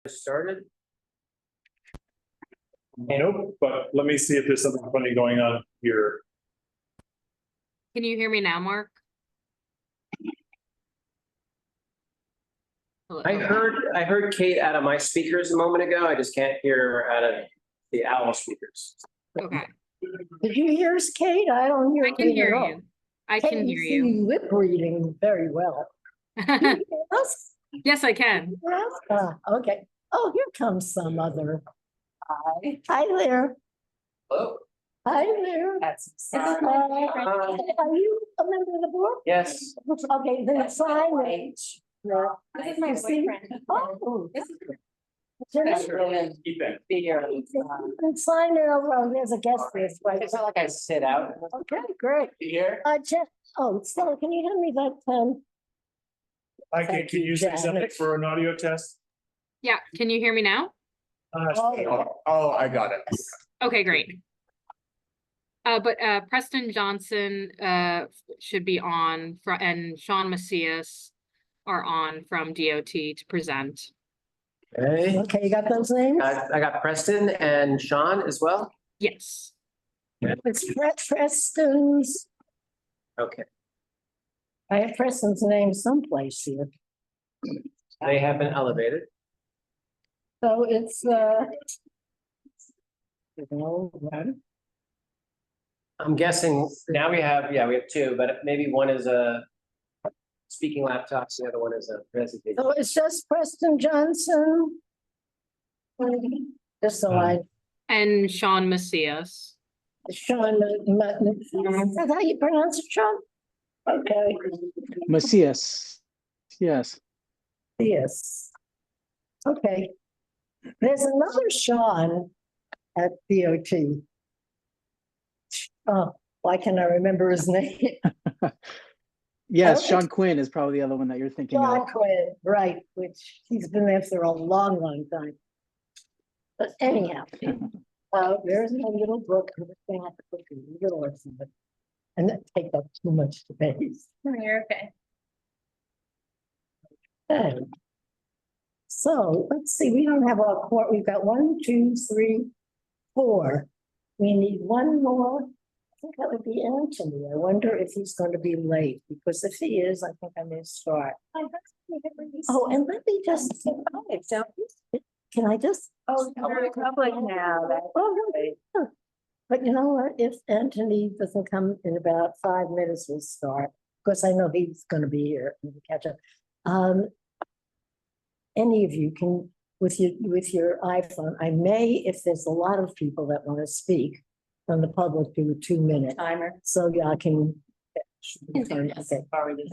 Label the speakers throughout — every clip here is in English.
Speaker 1: Started.
Speaker 2: Nope, but let me see if there's something funny going on here.
Speaker 3: Can you hear me now, Mark? Hello.
Speaker 1: I heard Kate out of my speakers a moment ago. I just can't hear her out of the owl speakers.
Speaker 3: Okay,
Speaker 4: Did you hear us, Kate? I don't hear.
Speaker 3: I can
Speaker 4: Kate
Speaker 3: hear
Speaker 4: at all.
Speaker 3: you. I
Speaker 4: Kate,
Speaker 3: can
Speaker 4: you
Speaker 3: hear
Speaker 4: seem
Speaker 3: you.
Speaker 4: lip reading very well. Can you hear us?
Speaker 3: Yes, I can.
Speaker 4: Yes? Okay. Oh, here comes some other. Hi there.
Speaker 1: Hello.
Speaker 4: Hi there. Are you a member of the board?
Speaker 1: Yes.
Speaker 4: Okay, then sign it. No.
Speaker 5: This is my boyfriend.
Speaker 4: Oh.
Speaker 5: This is
Speaker 4: What's your name?
Speaker 1: Ethan.
Speaker 4: You can sign it over. There's a guest list, right?
Speaker 1: It's not like I sit out
Speaker 4: Okay, great.
Speaker 1: here.
Speaker 4: Jeff, Stella, can you hand me that pen?
Speaker 2: I can
Speaker 4: Thank you,
Speaker 2: you say
Speaker 4: Janet.
Speaker 2: something for an audio test?
Speaker 3: Yeah, can you hear me now?
Speaker 2: Oh, I got it.
Speaker 3: Okay, great. But Preston Johnson should be on and Sean Macias are on from DOT to present.
Speaker 1: Okay.
Speaker 4: Okay, you got those names?
Speaker 1: I got Preston and Sean as well.
Speaker 3: Yes.
Speaker 4: It's Preston's,
Speaker 1: Okay.
Speaker 4: I have Preston's name someplace here.
Speaker 1: They have been elevated.
Speaker 4: So it's, one.
Speaker 1: I'm guessing now we have two, but maybe one is a speaking laptop, the other one is a presentation.
Speaker 4: So it's just Preston Johnson. Just so I,
Speaker 3: And Sean Macias.
Speaker 4: Sean, is that how you pronounce it, Sean? Okay,
Speaker 6: Macias, yes.
Speaker 4: yes. Okay. There's another Sean at DOT. Oh, why can't I remember his name?
Speaker 6: Yes,
Speaker 4: Okay.
Speaker 6: Sean Quinn is probably the other one that you're thinking
Speaker 4: John
Speaker 6: of.
Speaker 4: Quinn, right, which he's been there for a long, long time. But anyhow, there's my little book. I'm just gonna have to put a little or something. And that take up too much space.
Speaker 5: You're okay.
Speaker 4: Okay. So let's see, we don't have our court. We've got 1, 2, 3, 4. We need one more. I think that would be Anthony. I wonder if he's going to be late, because if he is, I think I may start. Oh, and let me just, can I just?
Speaker 5: Oh, you're public now.
Speaker 4: Oh, no. But you know what? If Anthony doesn't come in about 5 minutes, we'll start. Of course, I know he's going to be here and we'll catch up. Any of you can, with your iPhone, I may, if there's a lot of people that want to speak from the public, do a 2-minute
Speaker 5: Timer.
Speaker 4: so y'all can. Okay,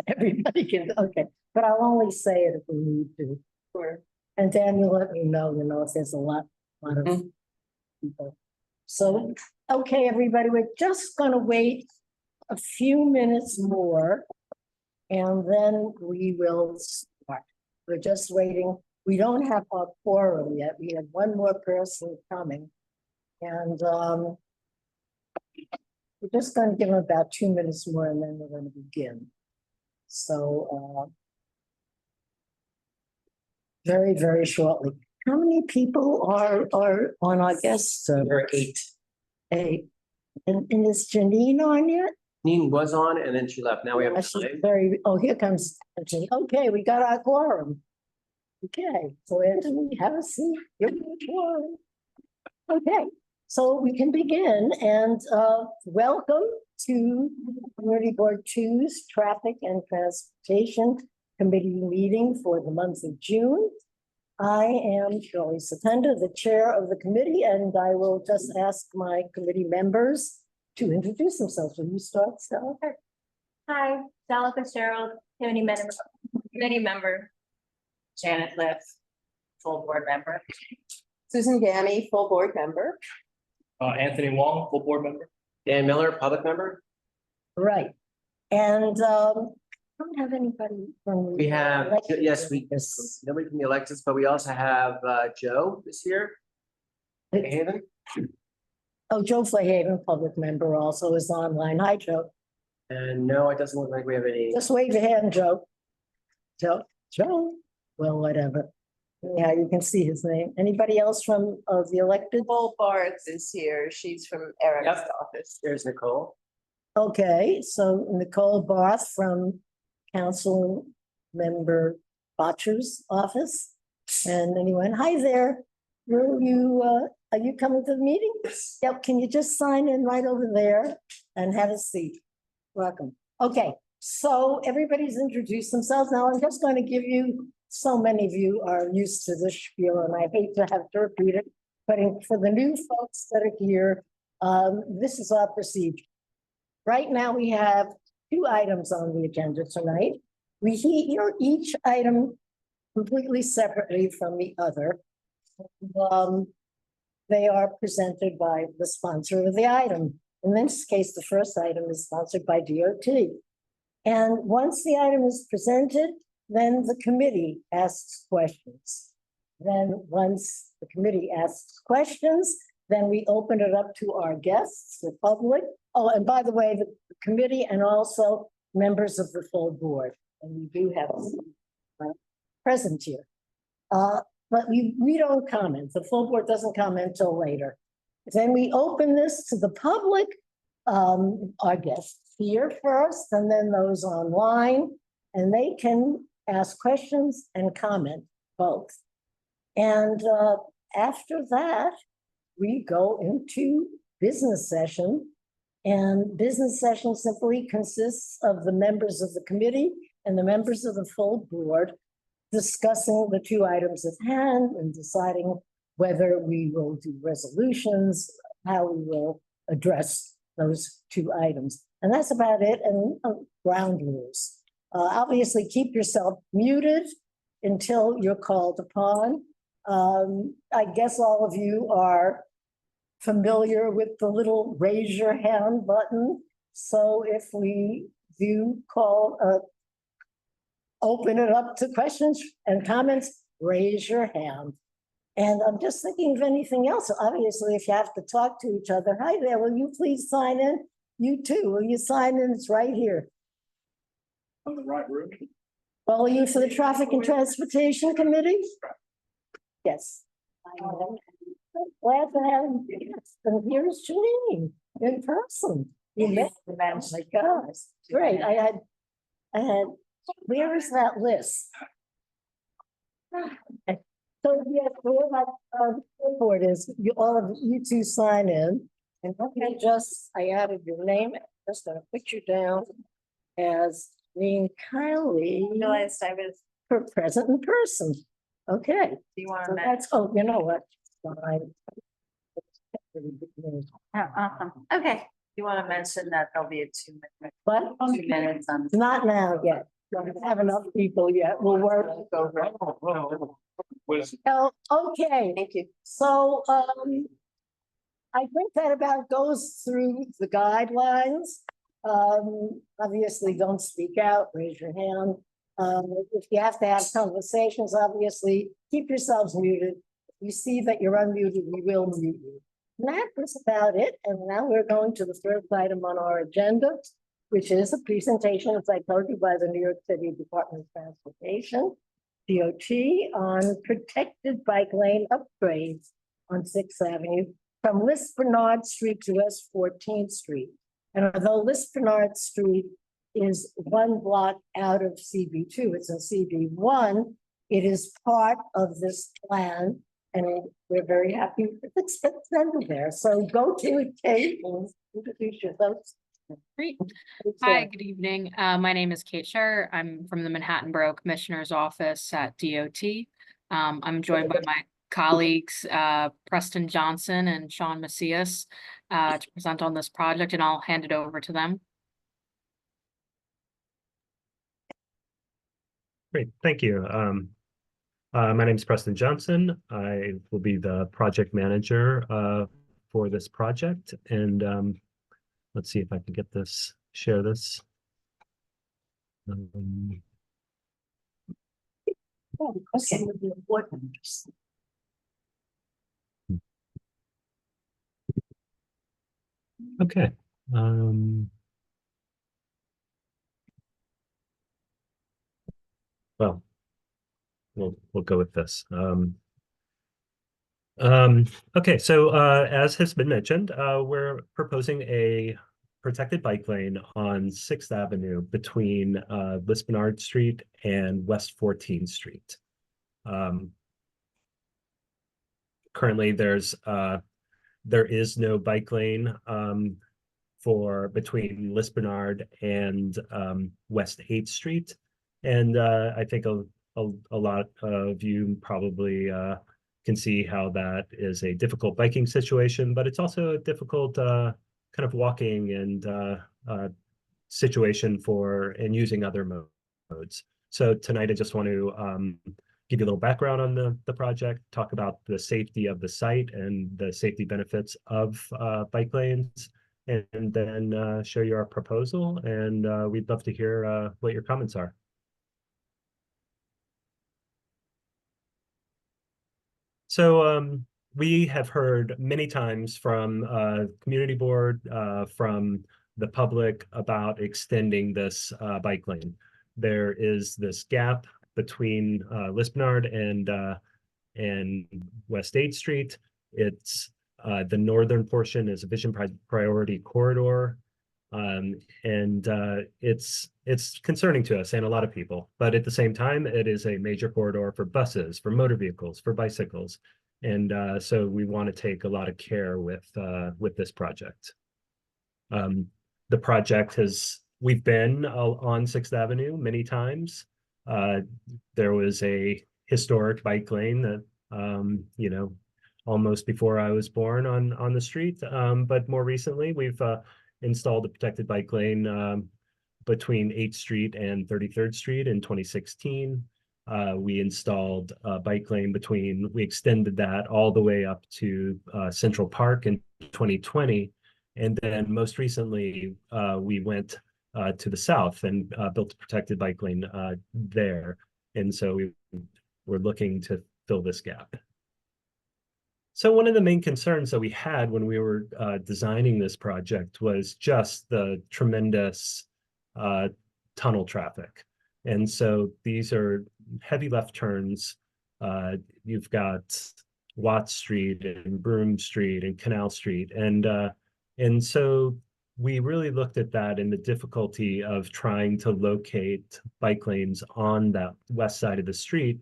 Speaker 4: everybody can, okay, but I'll only say it if we need to.
Speaker 5: Sure.
Speaker 4: And then you'll let me know, if there's a lot of people. So, okay, everybody, we're just gonna wait a few minutes more. And then we will start. We're just waiting. We don't have our quorum yet. We have one more person coming. And we're just gonna give them about 2 minutes more and then we're gonna begin. So very, very shortly. How many people are on our guest?
Speaker 1: There are 8.
Speaker 4: 8. And is Janine on yet?
Speaker 1: Neen was on and then she left. Now we have
Speaker 4: She's
Speaker 1: 9.
Speaker 4: very, oh, here comes Anthony. Okay, we got our quorum. Okay, so Anthony, have a seat. You're in the quorum. Okay, so we can begin and welcome to Community Board 2's Traffic and Transportation Committee meeting for the month of June. I am Shirley Satenda, the chair of the committee, and I will just ask my committee members to introduce themselves. Will you start, Stella?
Speaker 5: Hi, Stella Fitzgerald, committee member. Janet Liff, full board member.
Speaker 7: Susan Gammy, full board member.
Speaker 2: Anthony Wong, full board member.
Speaker 1: Dan Miller, public member.
Speaker 4: Right. And I don't have anybody from.
Speaker 1: We have,
Speaker 4: elected
Speaker 1: yes,
Speaker 4: office.
Speaker 1: nobody from the electeds, but we also have Joe this year. Haven.
Speaker 4: Oh, Joe Flayhaven, public member, also is online. Hi, Joe.
Speaker 1: And no, it doesn't look like we have any.
Speaker 4: Just wave your hand, Joe. Joe, well, whatever. Yeah, you can see his name. Anybody else from the elected?
Speaker 7: Nicole Bartz is here. She's from Eric's
Speaker 1: Yep.
Speaker 7: office.
Speaker 1: There's Nicole.
Speaker 4: Okay, so Nicole Barth from Council Member Botcher's office. And anyone, hi there. Will you, are you coming to the meeting? Yep, can you just sign in right over there and have a seat? Welcome. Okay, so everybody's introduced themselves. Now I'm just going to give you, so many of you are used to this spiel and I hate to have to repeat it, but for the new folks that are here, this is our procedure. Right now, we have 2 items on the agenda tonight. We hear each item completely separately from the other. They are presented by the sponsor of the item. In this case, the first item is sponsored by DOT. And once the item is presented, then the committee asks questions. Then once the committee asks questions, then we open it up to our guests, the public. Oh, and by the way, the committee and also members of the full board. And we do have present here. But we don't comment. The full board doesn't comment till later. Then we open this to the public, our guests here first, and then those online, and they can ask questions and comment both. And after that, we go into business session. And business session simply consists of the members of the committee and the members of the full board discussing the 2 items at hand and deciding whether we will do resolutions, how we will address those 2 items. And that's about it, and ground rules. Obviously, keep yourself muted until you're called upon. I guess all of you are familiar with the little raise your hand button. So if we do call, open it up to questions and comments, raise your hand. And I'm just thinking of anything else. Obviously, if you have to talk to each other, hi there, will you please sign in? You too, will you sign in? It's right here.
Speaker 2: On the right room.
Speaker 4: Well, are you for the Traffic and Transportation Committee? Yes. Glad to have you. Yes, and here's Janine in person. You met, oh my gosh, great. I had, where is that list? So yes, where that report is, all of you 2 sign in. And okay, I added your name, just gonna put you down as being Kylie.
Speaker 5: Realized I was,
Speaker 4: For present in person. Okay.
Speaker 5: do you want
Speaker 4: So
Speaker 5: to?
Speaker 4: that's, oh, you know what? Fine.
Speaker 5: Oh, awesome. Okay. You want to mention that there'll be a 2-minute,
Speaker 4: But
Speaker 5: 2 minutes on.
Speaker 4: not now yet. Don't have enough people yet. We'll work over. Oh, okay.
Speaker 7: Thank you.
Speaker 4: So, I think that about goes through the guidelines. Obviously, don't speak out, raise your hand. If you have to have conversations, obviously, keep yourselves muted. If you see that you're unmuted, we will mute you. And that was about it. And now we're going to the first item on our agenda, which is a presentation, as I told you, by the New York City Department of Transportation, DOT, on protected bike lane upgrades on 6th Avenue from Lispenard Street to West 14th Street. And although Lispenard Street is 1 block out of CB2, it's in CB1, it is part of this plan, and we're very happy it's extended there. So go to it, Kate, and introduce yourself.
Speaker 3: Great. Hi, good evening. My name is Kate Scher. I'm from the Manhattan Borough Commissioner's Office at DOT. I'm joined by my colleagues, Preston Johnson and Sean Macias, to present on this project, and I'll hand it over to them.
Speaker 8: Great, thank you. My name is Preston Johnson. I will be the project manager for this project, and let's see if I can get this, share this.
Speaker 4: Okay.
Speaker 8: Okay. Well, we'll go with this. Okay, so as has been mentioned, we're proposing a protected bike lane on 6th Avenue between Lispenard Street and West 14th Street. Currently, there is no bike lane for between Lispenard and West 8th Street. And I think a lot of you probably can see how that is a difficult biking situation, but it's also a difficult kind of walking and situation for and using other modes. So tonight I just want to give you a little background on the project, talk about the safety of the site and the safety benefits of bike lanes, and then show you our proposal. And we'd love to hear what your comments are. So we have heard many times from community board, from the public about extending this bike lane. There is this gap between Lispenard and West 8th Street. It's the northern portion is a vision priority corridor. And it's concerning to us and a lot of people, but at the same time, it is a major corridor for buses, for motor vehicles, for bicycles. And so we want to take a lot of care with this project. The project we've been on 6th Avenue many times. There was a historic bike lane that, you know, almost before I was born on the street. But more recently, we've installed a protected bike lane between 8th Street and 33rd Street in 2016. We installed a bike lane we extended that all the way up to Central Park in 2020. And then most recently, we went to the south and built a protected bike lane there. And so we're looking to fill this gap. So one of the main concerns that we had when we were designing this project was just the tremendous tunnel traffic. And so these are heavy left turns. You've got Watt Street and Broome Street and Canal Street. And so we really looked at that and the difficulty of trying to locate bike lanes on that west side of the street.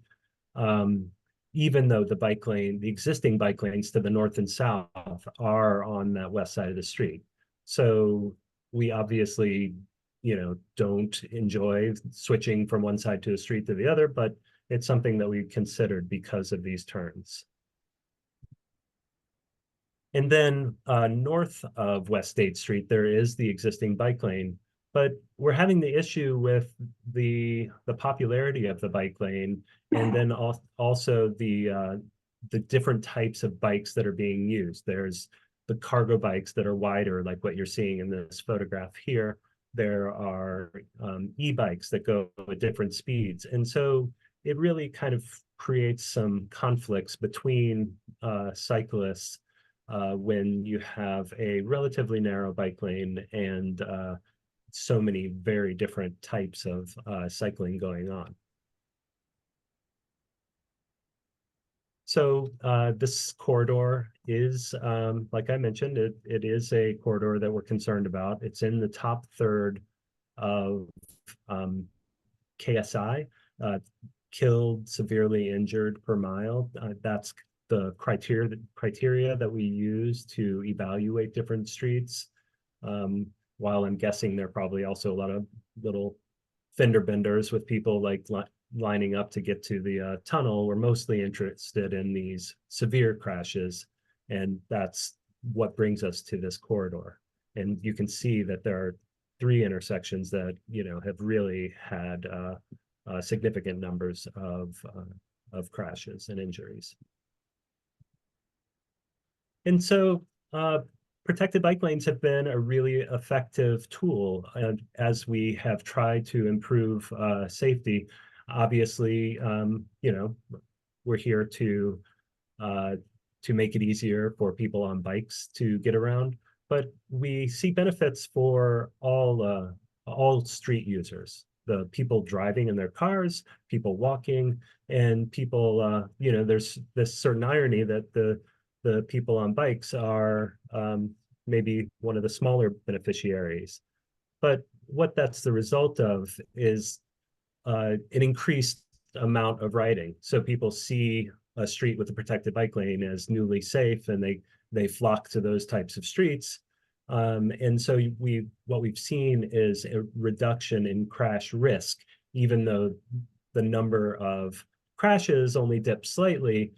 Speaker 8: Even though the existing bike lanes to the north and south are on that west side of the street. So we obviously, you know, don't enjoy switching from one side to the street to the other, but it's something that we considered because of these turns. And then north of West 8th Street, there is the existing bike lane, but we're having the issue with the popularity of the bike lane, and then also the different types of bikes that are being used. There's the cargo bikes that are wider, like what you're seeing in this photograph here. There are e-bikes that go at different speeds. And so it really kind of creates some conflicts between cyclists when you have a relatively narrow bike lane and so many very different types of cycling going on. So this corridor is, like I mentioned, it is a corridor that we're concerned about. It's in the top third of KSI, killed, severely injured per mile. That's the criteria that we use to evaluate different streets. While I'm guessing there are probably also a lot of little fender benders with people like lining up to get to the tunnel. We're mostly interested in these severe crashes, and that's what brings us to this corridor. And you can see that there are 3 intersections that, you know, have really had significant numbers of crashes and injuries. And so protected bike lanes have been a really effective tool as we have tried to improve safety. Obviously, you know, we're here to make it easier for people on bikes to get around, but we see benefits for all street users. the people driving in their cars, people walking, and people, you know, there's this certain irony that the people on bikes are maybe one of the smaller beneficiaries. But what that's the result of is an increased amount of riding. So people see a street with a protected bike lane as newly safe, and they flock to those types of streets. And so what we've seen is a reduction in crash risk, even though the number of crashes only dipped slightly.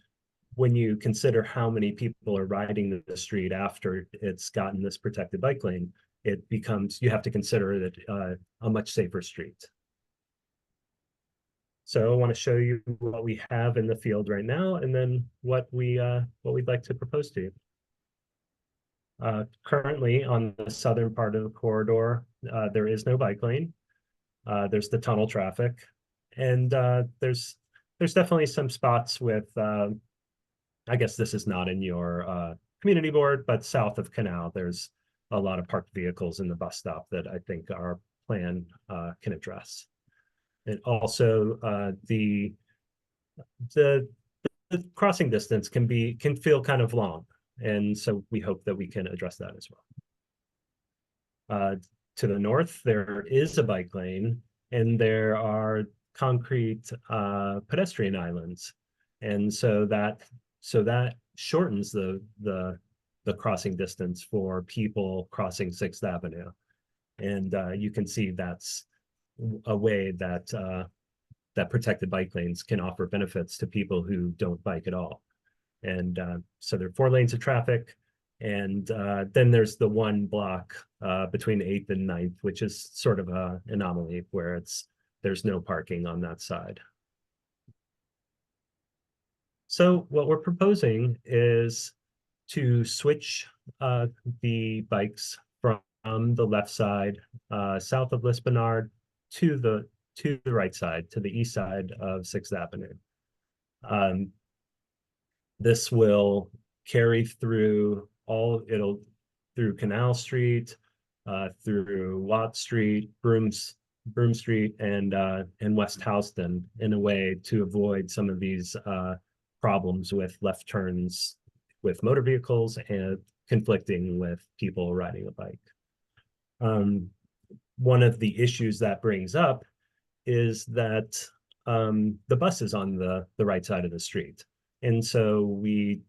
Speaker 8: When you consider how many people are riding the street after it's gotten this protected bike lane, it becomes, you have to consider that a much safer street. So I want to show you what we have in the field right now, and then what we'd like to propose to you. Currently, on the southern part of the corridor, there is no bike lane. There's the tunnel traffic, and there's definitely some spots with, I guess this is not in your community board, but south of Canal, there's a lot of parked vehicles in the bus stop that I think our plan can address. And also the crossing distance can feel kind of long. And so we hope that we can address that as well. To the north, there is a bike lane, and there are concrete pedestrian islands. And so that shortens the crossing distance for people crossing 6th Avenue. And you can see that's a way that that protected bike lanes can offer benefits to people who don't bike at all. And so there are 4 lanes of traffic, and then there's the one block between 8th and 9th, which is sort of an anomaly where there's no parking on that side. So what we're proposing is to switch the bikes from the left side, south of Lispenard, to the right side, to the east side of 6th Avenue. This will carry through through Canal Street, through Watt Street, Broome Street, and West Houston, in a way to avoid some of these problems with left turns with motor vehicles and conflicting with people riding a bike. One of the issues that brings up is that the bus is on the right side of the street. And so we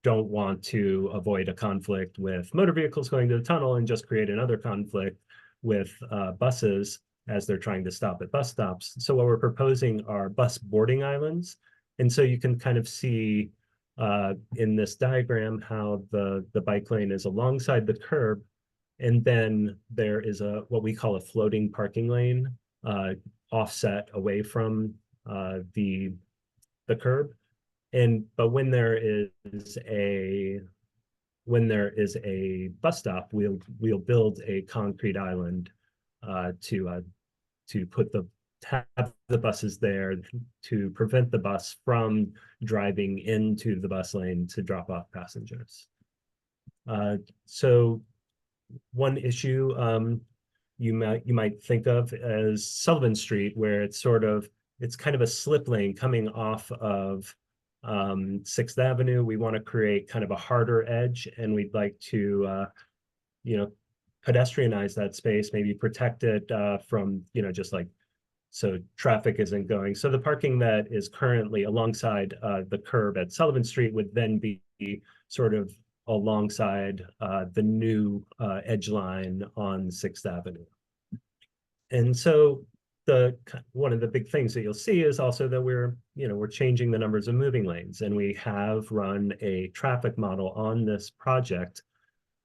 Speaker 8: don't want to avoid a conflict with motor vehicles going to the tunnel and just create another conflict with buses as they're trying to stop at bus stops. So what we're proposing are bus boarding islands. And so you can kind of see in this diagram how the bike lane is alongside the curb, and then there is what we call a floating parking lane offset away from the curb. But when there is a bus stop, we'll build a concrete island to have the buses there to prevent the bus from driving into the bus lane to drop off passengers. So one issue you might think of as Sullivan Street, where it's kind of a slip lane coming off of 6th Avenue. We want to create kind of a harder edge, and we'd like to pedestrianize that space, maybe protect it from just like, so traffic isn't going. So the parking that is currently alongside the curb at Sullivan Street would then be sort of alongside the new edge line on 6th Avenue. And so one of the big things that you'll see is also that we're changing the numbers of moving lanes, and we have run a traffic model on this project.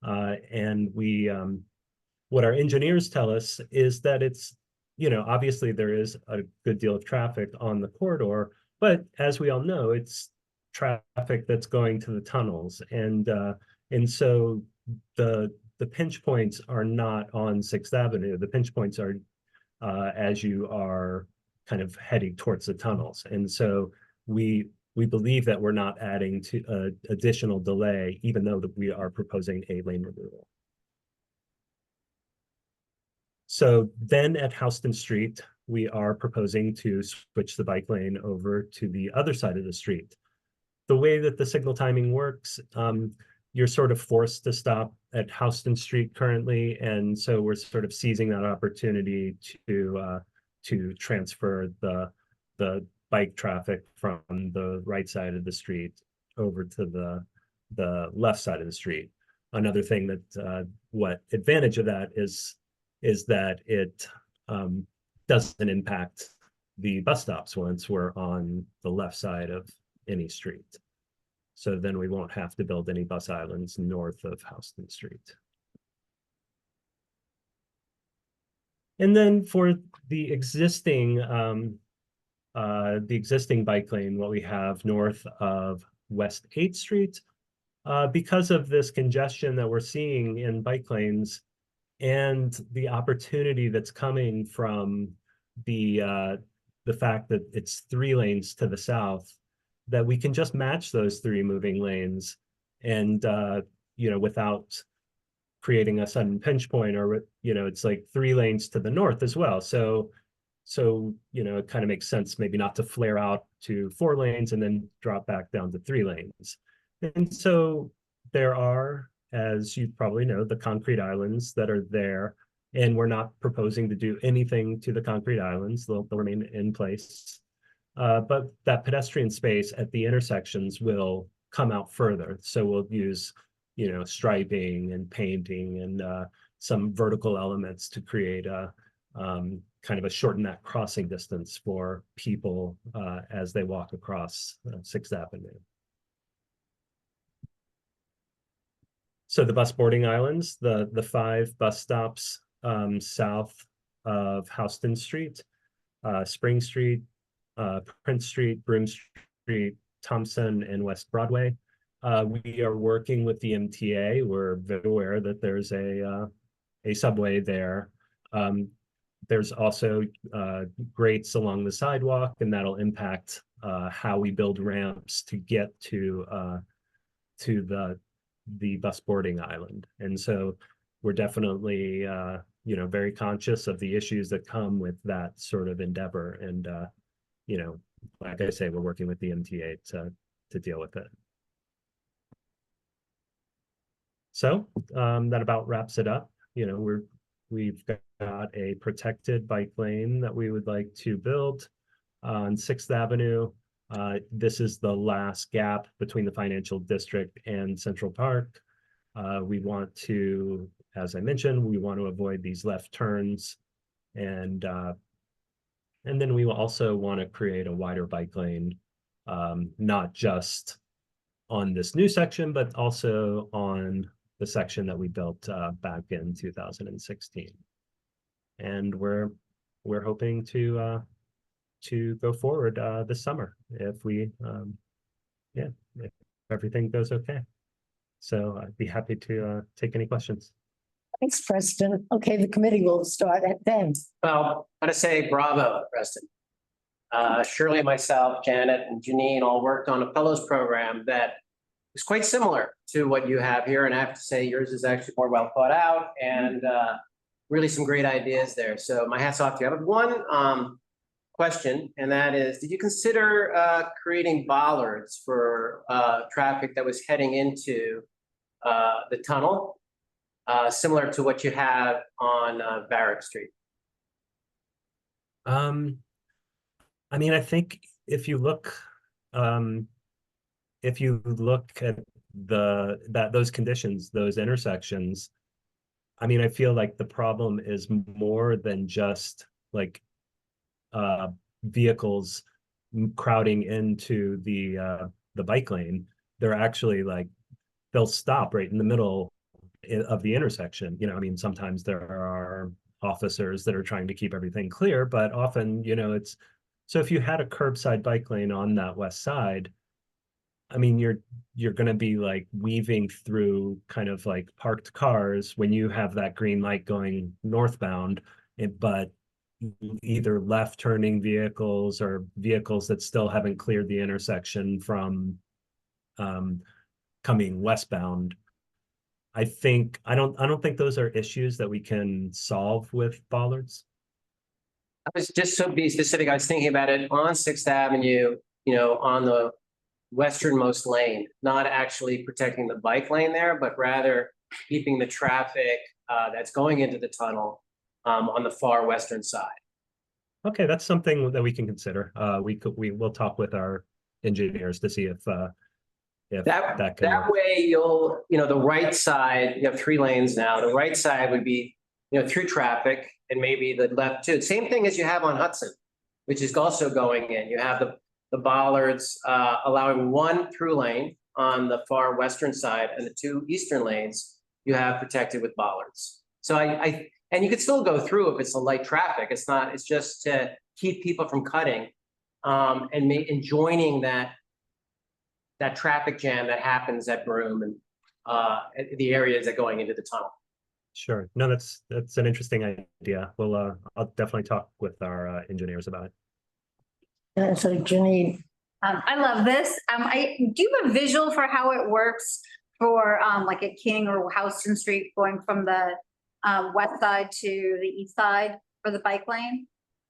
Speaker 8: And what our engineers tell us is that it's, obviously there is a good deal of traffic on the corridor, but as we all know, it's traffic that's going to the tunnels. And so the pinch points are not on 6th Avenue. The pinch points are as you are kind of heading towards the tunnels. And so we believe that we're not adding to additional delay, even though that we are proposing a lane removal. So then at Houston Street, we are proposing to switch the bike lane over to the other side of the street. The way that the signal timing works, you're sort of forced to stop at Houston Street currently, and so we're sort of seizing that opportunity to transfer the bike traffic from the right side of the street over to the left side of the street. Another thing that what advantage of that is that it doesn't impact the bus stops once we're on the left side of any street. So then we won't have to build any bus islands north of Houston Street. And then for the existing bike lane, what we have north of West 8th Street, because of this congestion that we're seeing in bike lanes and the opportunity that's coming from the fact that it's 3 lanes to the south, that we can just match those 3 moving lanes and without creating a sudden pinch point, or it's like 3 lanes to the north as well. So it kind of makes sense maybe not to flare out to 4 lanes and then drop back down to 3 lanes. And so there are, as you probably know, the concrete islands that are there, and we're not proposing to do anything to the concrete islands. They'll remain in place. But that pedestrian space at the intersections will come out further. So we'll use, striping and painting and some vertical elements to create a kind of shorten that crossing distance for people as they walk across 6th Avenue. So the bus boarding islands, the 5 bus stops south of Houston Street, Spring Street, Prince Street, Broome Street, Thompson, and West Broadway. We are working with the MTA. We're very aware that there's a subway there. There's also grates along the sidewalk, and that'll impact how we build ramps to get to the bus boarding island. And so we're definitely very conscious of the issues that come with that sort of endeavor. And like I say, we're working with the MTA to deal with it. So that about wraps it up. We've got a protected bike lane that we would like to build on 6th Avenue. This is the last gap between the financial district and Central Park. We want to, as I mentioned, we want to avoid these left turns, and then we will also want to create a wider bike lane, not just on this new section, but also on the section that we built back in 2016. And we're hoping to go forward this summer if if everything goes okay. So I'd be happy to take any questions.
Speaker 4: Thanks, Preston. Okay, the committee will start at Ben.
Speaker 1: Well, I gotta say bravo, Preston. Shirley, myself, Janet, and Janine all worked on a fellows program that is quite similar to what you have here. And I have to say yours is actually more well thought out and really some great ideas there. So my hat's off to you. I have one question, and that is, did you consider creating bollards for traffic that was heading into the tunnel, similar to what you have on Barrack Street?
Speaker 8: I mean, I think if you look at those conditions, those intersections, I mean, I feel like the problem is more than just like vehicles crowding into the bike lane. They're actually like, they'll stop right in the middle of the intersection. I mean, sometimes there are officers that are trying to keep everything clear, but often, it's, so if you had a curbside bike lane on that west side, I mean, you're going to be like weaving through kind of like parked cars when you have that green light going northbound, but either left turning vehicles or vehicles that still haven't cleared the intersection from coming westbound. I don't think those are issues that we can solve with bollards.
Speaker 1: I was just to be specific, I was thinking about it on Sixth Avenue, on the westernmost lane, not actually protecting the bike lane there, but rather keeping the traffic that's going into the tunnel on the far western side.
Speaker 8: Okay, that's something that we can consider. We will talk with our engineers to see if that can
Speaker 1: That
Speaker 8: work.
Speaker 1: way the right side, you have 3 lanes now. The right side would be, through traffic, and maybe the left too. Same thing as you have on Hudson, which is also going in. You have the bollards allowing 1 through lane on the far western side, and the 2 eastern lanes you have protected with bollards. So and you could still go through if it's a light traffic. It's just to keep people from cutting and joining that traffic jam that happens at Broome and the areas that going into the tunnel.
Speaker 8: Sure. No, that's an interesting idea. Well, I'll definitely talk with our engineers about it.
Speaker 4: And so Janine,
Speaker 5: I love this. Do you have a visual for how it works for like at King or Houston Street going from the west side to the east side for the bike lane?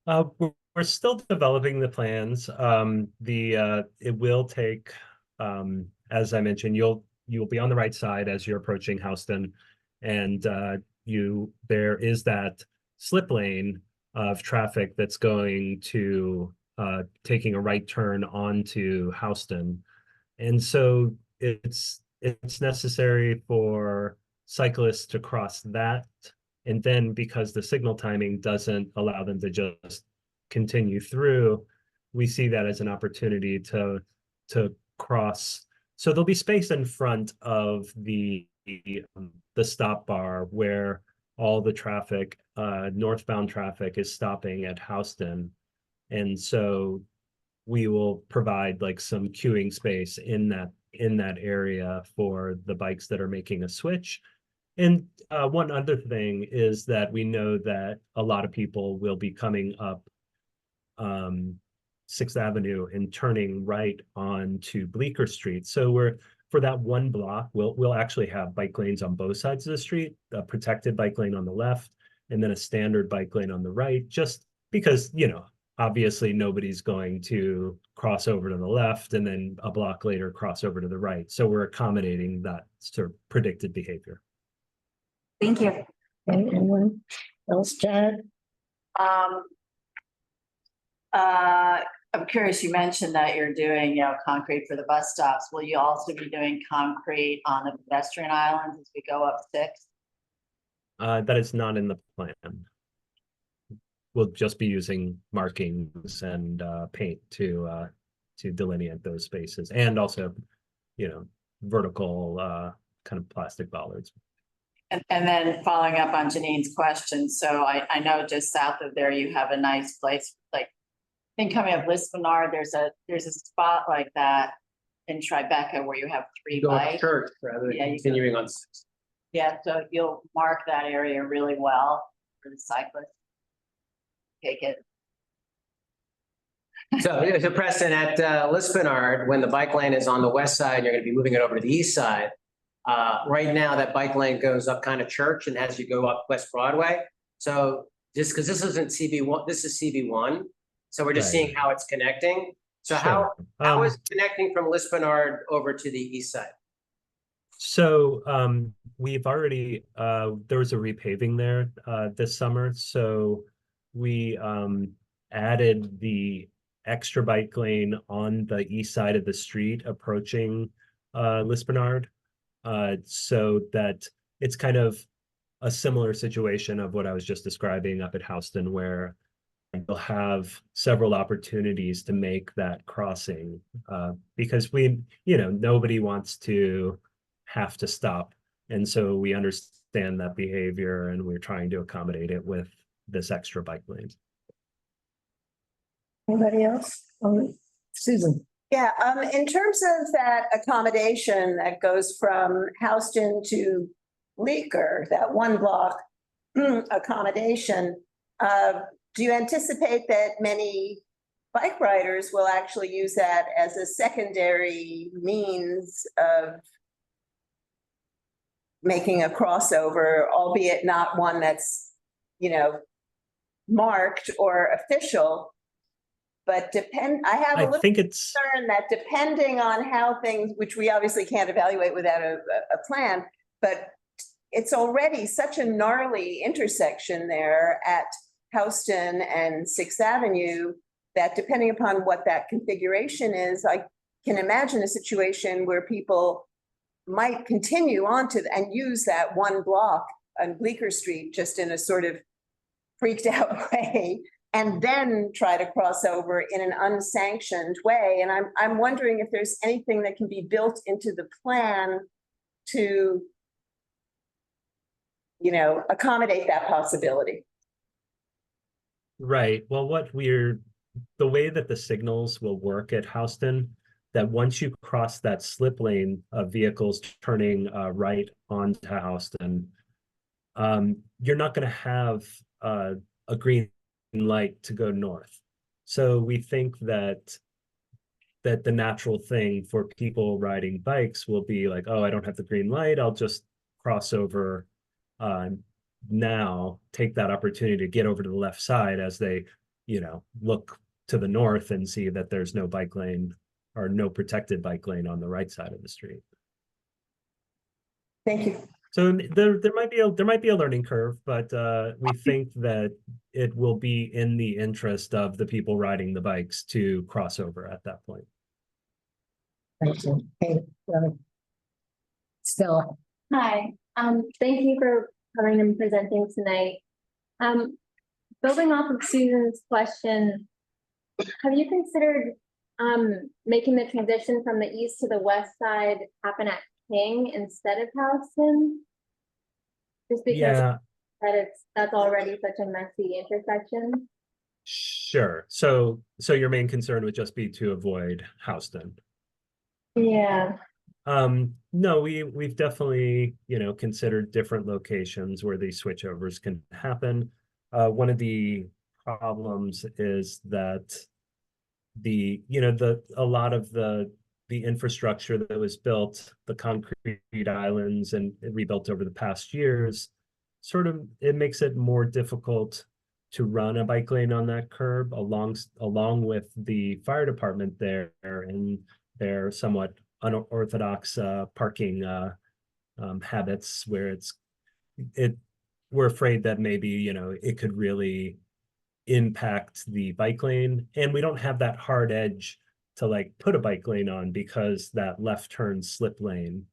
Speaker 8: We're still developing the plans. It will take, as I mentioned, you'll be on the right side as you're approaching Houston, and there is that slip lane of traffic that's going to taking a right turn onto Houston, and so it's necessary for cyclists to cross that, and then because the signal timing doesn't allow them to just continue through, we see that as an opportunity to cross. So there'll be space in front of the stop bar where all the traffic, northbound traffic, is stopping at Houston, and so we will provide like some queuing space in that area for the bikes that are making a switch. And one other thing is that we know that a lot of people will be coming up 6th Avenue and turning right onto Bleecker Street. So for that 1 block, we'll actually have bike lanes on both sides of the street, a protected bike lane on the left, and then a standard bike lane on the right, just because, obviously nobody's going to cross over to the left and then a block later cross over to the right. So we're accommodating that sort of predicted behavior.
Speaker 5: Thank you.
Speaker 4: anyone else, Janet?
Speaker 5: I'm curious, you mentioned that you're doing, concrete for the bus stops. Will you also be doing concrete on the pedestrian islands as we go up 6?
Speaker 8: That is not in the plan. We'll just be using markings and paint to delineate those spaces, and also, vertical kind of plastic bollards.
Speaker 5: And then following up on Janine's question, so I know just south of there you have a nice place, like I think coming up Lispenard, there's a spot like that in Tribeca where you have 3
Speaker 1: Go up
Speaker 5: bikes.
Speaker 1: church rather than
Speaker 5: Yeah, you
Speaker 1: continuing on 6th.
Speaker 5: Yeah, so you'll mark that area really well for the cyclists. Take it.
Speaker 1: So Preston, at Lispenard, when the bike lane is on the west side, you're going to be moving it over to the east side. Right now, that bike lane goes up kind of Church and as you go up West Broadway. So just because this isn't CB1, this is CB1. So we're just seeing how it's connecting. So
Speaker 8: Sure.
Speaker 1: how is it connecting from Lispenard over to the east side?
Speaker 8: So we've already, there was a repaving there this summer. So we added the extra bike lane on the east side of the street approaching Lispenard, so that it's kind of a similar situation of what I was just describing up at Houston, where you'll have several opportunities to make that crossing, because nobody wants to have to stop. And so we understand that behavior and we're trying to accommodate it with this extra bike lane.
Speaker 4: Anybody else? Susan?
Speaker 7: Yeah, in terms of that accommodation that goes from Houston to Bleecker, that 1 block accommodation, do you anticipate that many bike riders will actually use that as a secondary means of making a crossover, albeit not one that's, marked or official. But I have a
Speaker 8: I
Speaker 7: little
Speaker 8: think it's,
Speaker 7: concern that depending on how things, which we obviously can't evaluate without a plan, but it's already such a gnarly intersection there at Houston and Sixth Avenue that depending upon what that configuration is, I can imagine a situation where people might continue on to and use that one block on Bleecker Street just in a sort of freaked out way, and then try to cross over in an unsanctioned way. And I'm wondering if there's anything that can be built into the plan to, accommodate that possibility.
Speaker 8: right. Well, the way that the signals will work at Houston, that once you cross that slip lane of vehicles turning right onto Houston, you're not going to have a green light to go north. So we think that the natural thing for people riding bikes will be like, oh, I don't have the green light, I'll just cross over now, take that opportunity to get over to the left side as they, look to the north and see that there's no bike lane or no protected bike lane on the right side of the street.
Speaker 7: Thank you.
Speaker 8: So there might be a learning curve, but we think that it will be in the interest of the people riding the bikes to cross over at that point.
Speaker 4: Thank you. Hey, Stella.
Speaker 9: Hi, thank you for coming and presenting tonight. Building off of Susan's question, have you considered making the transition from the east to the west side happen at King instead of Houston? Just because that's already such a messy intersection.
Speaker 8: Sure. So your main concern would just be to avoid Houston.
Speaker 9: Yeah.
Speaker 8: No, we've definitely, considered different locations where these switchovers can happen. One of the problems is that a lot of the infrastructure that was built, the concrete islands and rebuilt over the past years, it makes it more difficult to run a bike lane on that curb along with the fire department there and their somewhat unorthodox parking habits where we're afraid that maybe, it could really impact the bike lane, and we don't have that hard edge to put a bike lane on because that left turn slip lane,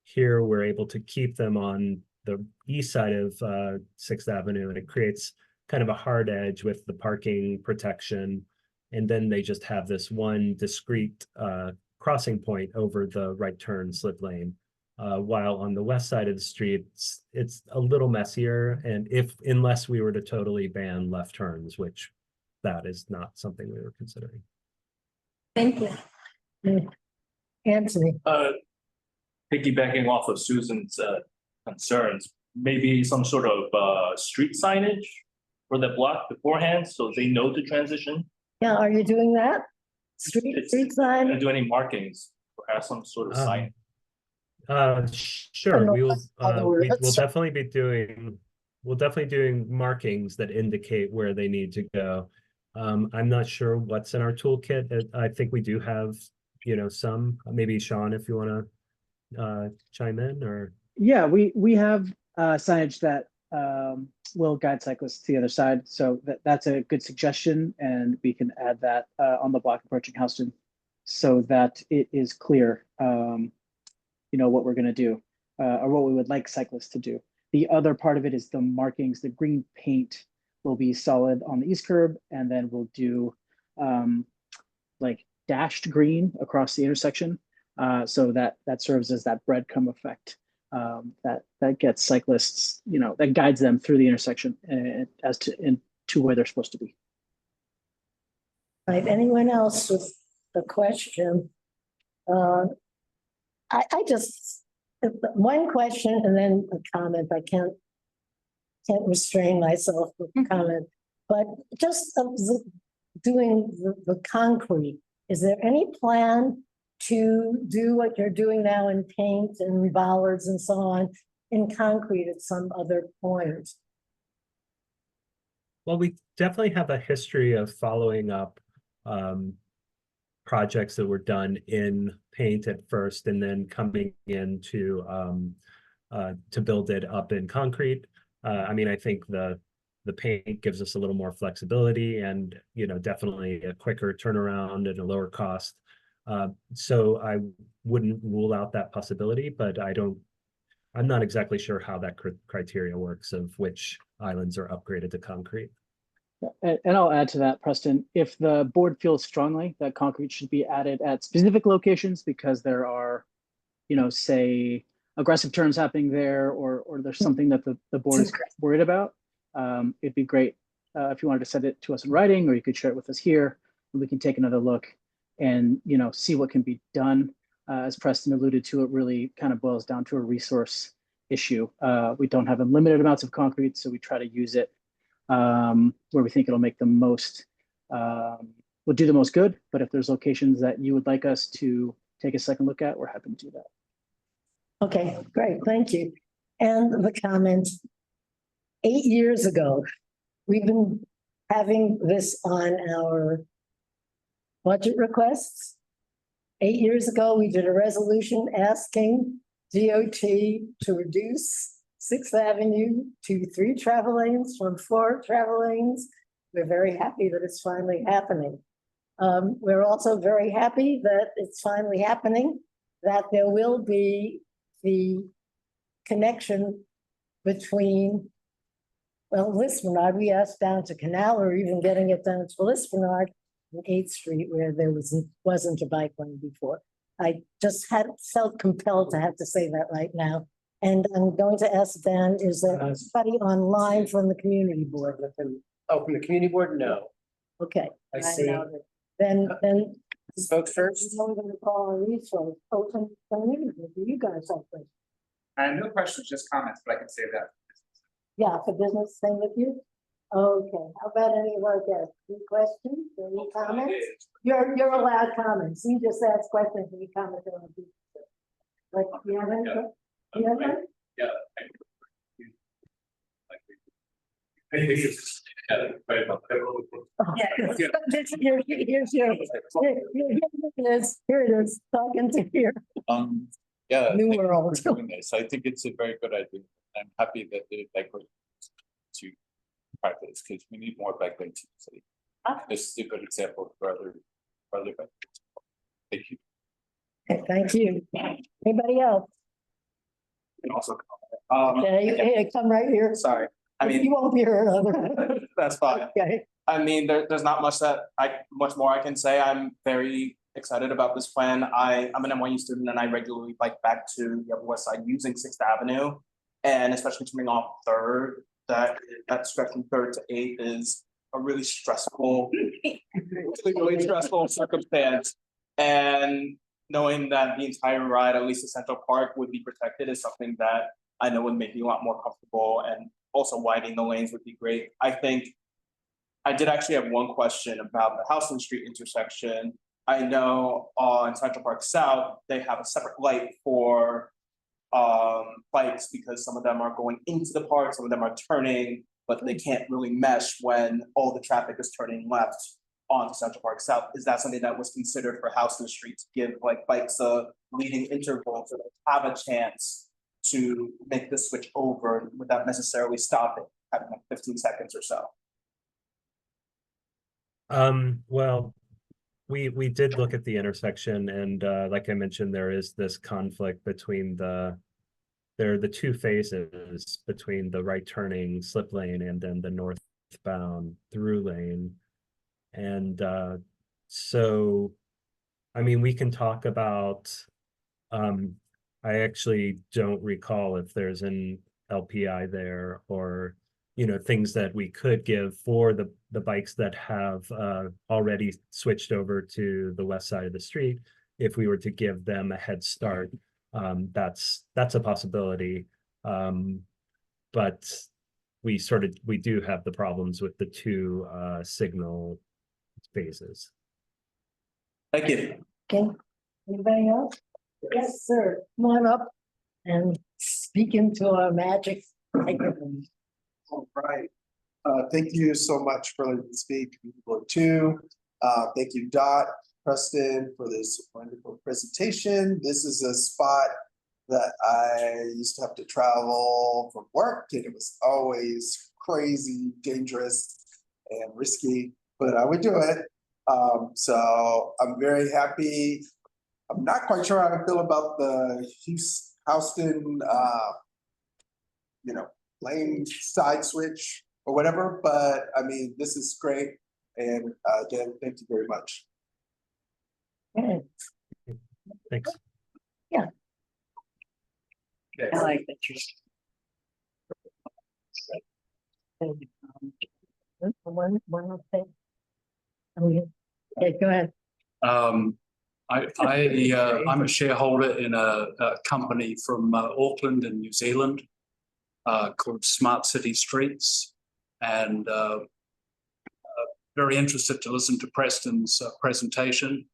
Speaker 8: here we're able to keep them on the east side of Sixth Avenue, and it creates kind of a hard edge with the parking protection. And then they just have this one discrete crossing point over the right turn slip lane. While on the west side of the street, it's a little messier. And unless we were to totally ban left turns, which that is not something we were considering.
Speaker 9: Thank you.
Speaker 4: Anthony.
Speaker 2: Piggybacking off of Susan's concerns, maybe some sort of street signage for the block beforehand, so they know to transition.
Speaker 4: Yeah, are you doing that? Street sign?
Speaker 2: Do any markings or have some sort of sign?
Speaker 8: Sure, we'll definitely be doing markings that indicate where they need to go. I'm not sure what's in our toolkit. I think we do have, some, maybe Sean, if you want to chime in or.
Speaker 6: Yeah, we have signage that will guide cyclists to the other side. So that's a good suggestion, and we can add that on the block approaching Houston so that it is clear, what we're going to do or what we would like cyclists to do. The other part of it is the markings. The green paint will be solid on the east curb, and then we'll do dashed green across the intersection. So that serves as that breadcrumb effect that gets cyclists, that guides them through the intersection to where they're supposed to be.
Speaker 4: Right. Anyone else with a question? I just one question and then a comment. I can't restrain myself with a comment, but just doing the concrete. Is there any plan to do what you're doing now in paint and bollards and so on in concrete at some other point?
Speaker 8: Well, we definitely have a history of following up projects that were done in paint at first and then coming in to build it up in concrete. I mean, I think the paint gives us a little more flexibility and, you know, definitely a quicker turnaround and a lower cost. So I wouldn't rule out that possibility, but I'm not exactly sure how that criteria works of which islands are upgraded to concrete.
Speaker 6: And I'll add to that, Preston, if the board feels strongly that concrete should be added at specific locations because there are, you know, say aggressive turns happening there, or there's something that the board is worried about, it'd be great if you wanted to send it to us in writing, or you could share it with us here, and we can take another look and, you know, see what can be done. As Preston alluded to, it really kind of boils down to a resource issue. We don't have unlimited amounts of concrete, so we try to use it where we think it'll make the most, will do the most good. But if there's locations that you would like us to take a second look at, we're happy to do that.
Speaker 4: Okay, great, thank you. And the comment, 8 years ago, we've been having this on our budget requests. 8 years ago, we did a resolution asking DOT to reduce 6th Avenue to 3 travel lanes from 4 travel lanes. We're very happy that it's finally happening. We're also very happy that it's finally happening, that there will be the connection between, well, Lispenard, we asked down to Canal, or even getting it down to Lispenard on 8th Street where there wasn't a bike lane before. I just felt compelled to have to say that right now. And I'm going to ask Dan, is there anybody online from the community board?
Speaker 1: Oh, from the community board? No.
Speaker 4: Okay.
Speaker 1: I see.
Speaker 4: know that. Then.
Speaker 1: Folks first.
Speaker 4: We're going to call a resource, open community. Do you guys have questions?
Speaker 10: I have no questions, just comments, but I can say that.
Speaker 4: Yeah, for business, same with you? Okay, how about any of our guests? Any questions, any comments? You're allowed comments. You just ask questions and you comment on the people. Like, you have any? You have any?
Speaker 10: Yeah.
Speaker 4: Here it is, talking to here.
Speaker 10: Yeah.
Speaker 4: New
Speaker 10: thank you
Speaker 4: world.
Speaker 10: for doing this. I think it's a very good idea. I'm happy that they like to practice, because we need more bike lanes in the city. This is a good example for other bike lanes. Thank you.
Speaker 4: Okay, thank you. Anybody else?
Speaker 10: And also,
Speaker 4: Okay, hey, come right here.
Speaker 10: sorry,
Speaker 4: You won't be here another.
Speaker 10: that's fine.
Speaker 4: Okay,
Speaker 10: I mean, there's not much much more I can say. I'm very excited about this plan. I'm an NYU student and I regularly bike back to the Upper West Side using 6th Avenue. And especially coming off 3rd, that stretch from 3rd to 8th is a really stressful, really stressful circumstance. And knowing that the entire ride, at least the Central Park, would be protected is something that I know would make me a lot more comfortable, and also widening the lanes would be great. I think I did actually have one question about the Houston Street intersection. I know on Central Park South, they have a separate light for bikes because some of them are going into the park, some of them are turning, but they can't really mesh when all the traffic is turning left onto Central Park South. Is that something that was considered for Houston Street to give like bikes a leading interval so they have a chance to make the switch over without necessarily stopping, having like 15 seconds or so?
Speaker 8: Well, we did look at the intersection, and like I mentioned, there is this conflict between there are the 2 phases between the right turning slip lane and then the northbound through lane. And so, I mean, we can talk about, I actually don't recall if there's an LPI there, or, you know, things that we could give for the bikes that have already switched over to the west side of the street. If we were to give them a head start, that's a possibility. But we do have the problems with the 2 signal phases.
Speaker 10: Thank you.
Speaker 4: okay. Anybody else? Yes, sir. Come on up and speak into our magic microphone.
Speaker 11: All right. Thank you so much for letting me speak. CB2. Thank you, Dot, Preston, for this wonderful presentation. This is a spot that I used to have to travel from work, and it was always crazy, dangerous, and risky, but I would do it. So I'm very happy. I'm not quite sure how I feel about the Houston, lane side switch or whatever, but I mean, this is great. And again, thank you very much.
Speaker 4: Okay.
Speaker 8: Thanks.
Speaker 5: I like that you're.
Speaker 4: One more thing. Okay, go ahead.
Speaker 12: I'm a shareholder in a company from Auckland in New Zealand called Smart City Streets, and very interested to listen to Preston's presentation.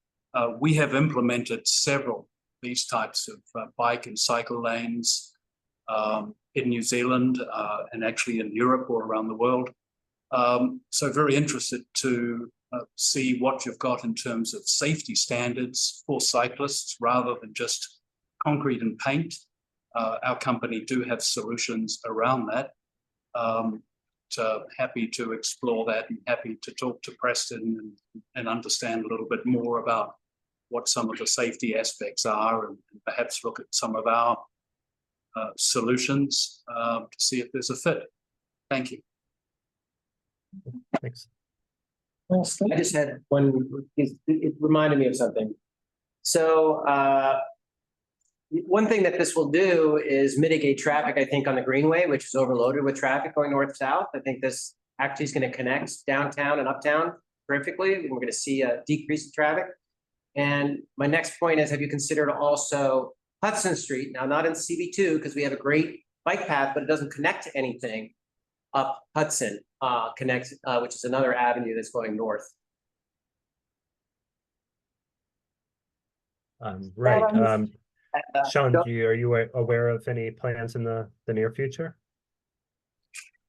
Speaker 12: We have implemented several of these types of bike and cycle lanes in New Zealand and actually in Europe or around the world. So very interested to see what you've got in terms of safety standards for cyclists rather than just concrete and paint. Our company do have solutions around that. Happy to explore that and happy to talk to Preston and understand a little bit more about what some of the safety aspects are and perhaps look at some of our solutions to see if there's a fit. Thank you.
Speaker 8: Thanks.
Speaker 1: I just had one, it reminded me of something. So one thing that this will do is mitigate traffic, I think, on the Greenway, which is overloaded with traffic going north-south. I think this actually is going to connect downtown and uptown terrifically. And we're going to see a decrease in traffic. And my next point is, have you considered also Hudson Street? Now, not in CB2, because we have a great bike path, but it doesn't connect to anything up Hudson, which is another avenue that's going north.
Speaker 8: Right. Sean, are you aware of any plans in the near future?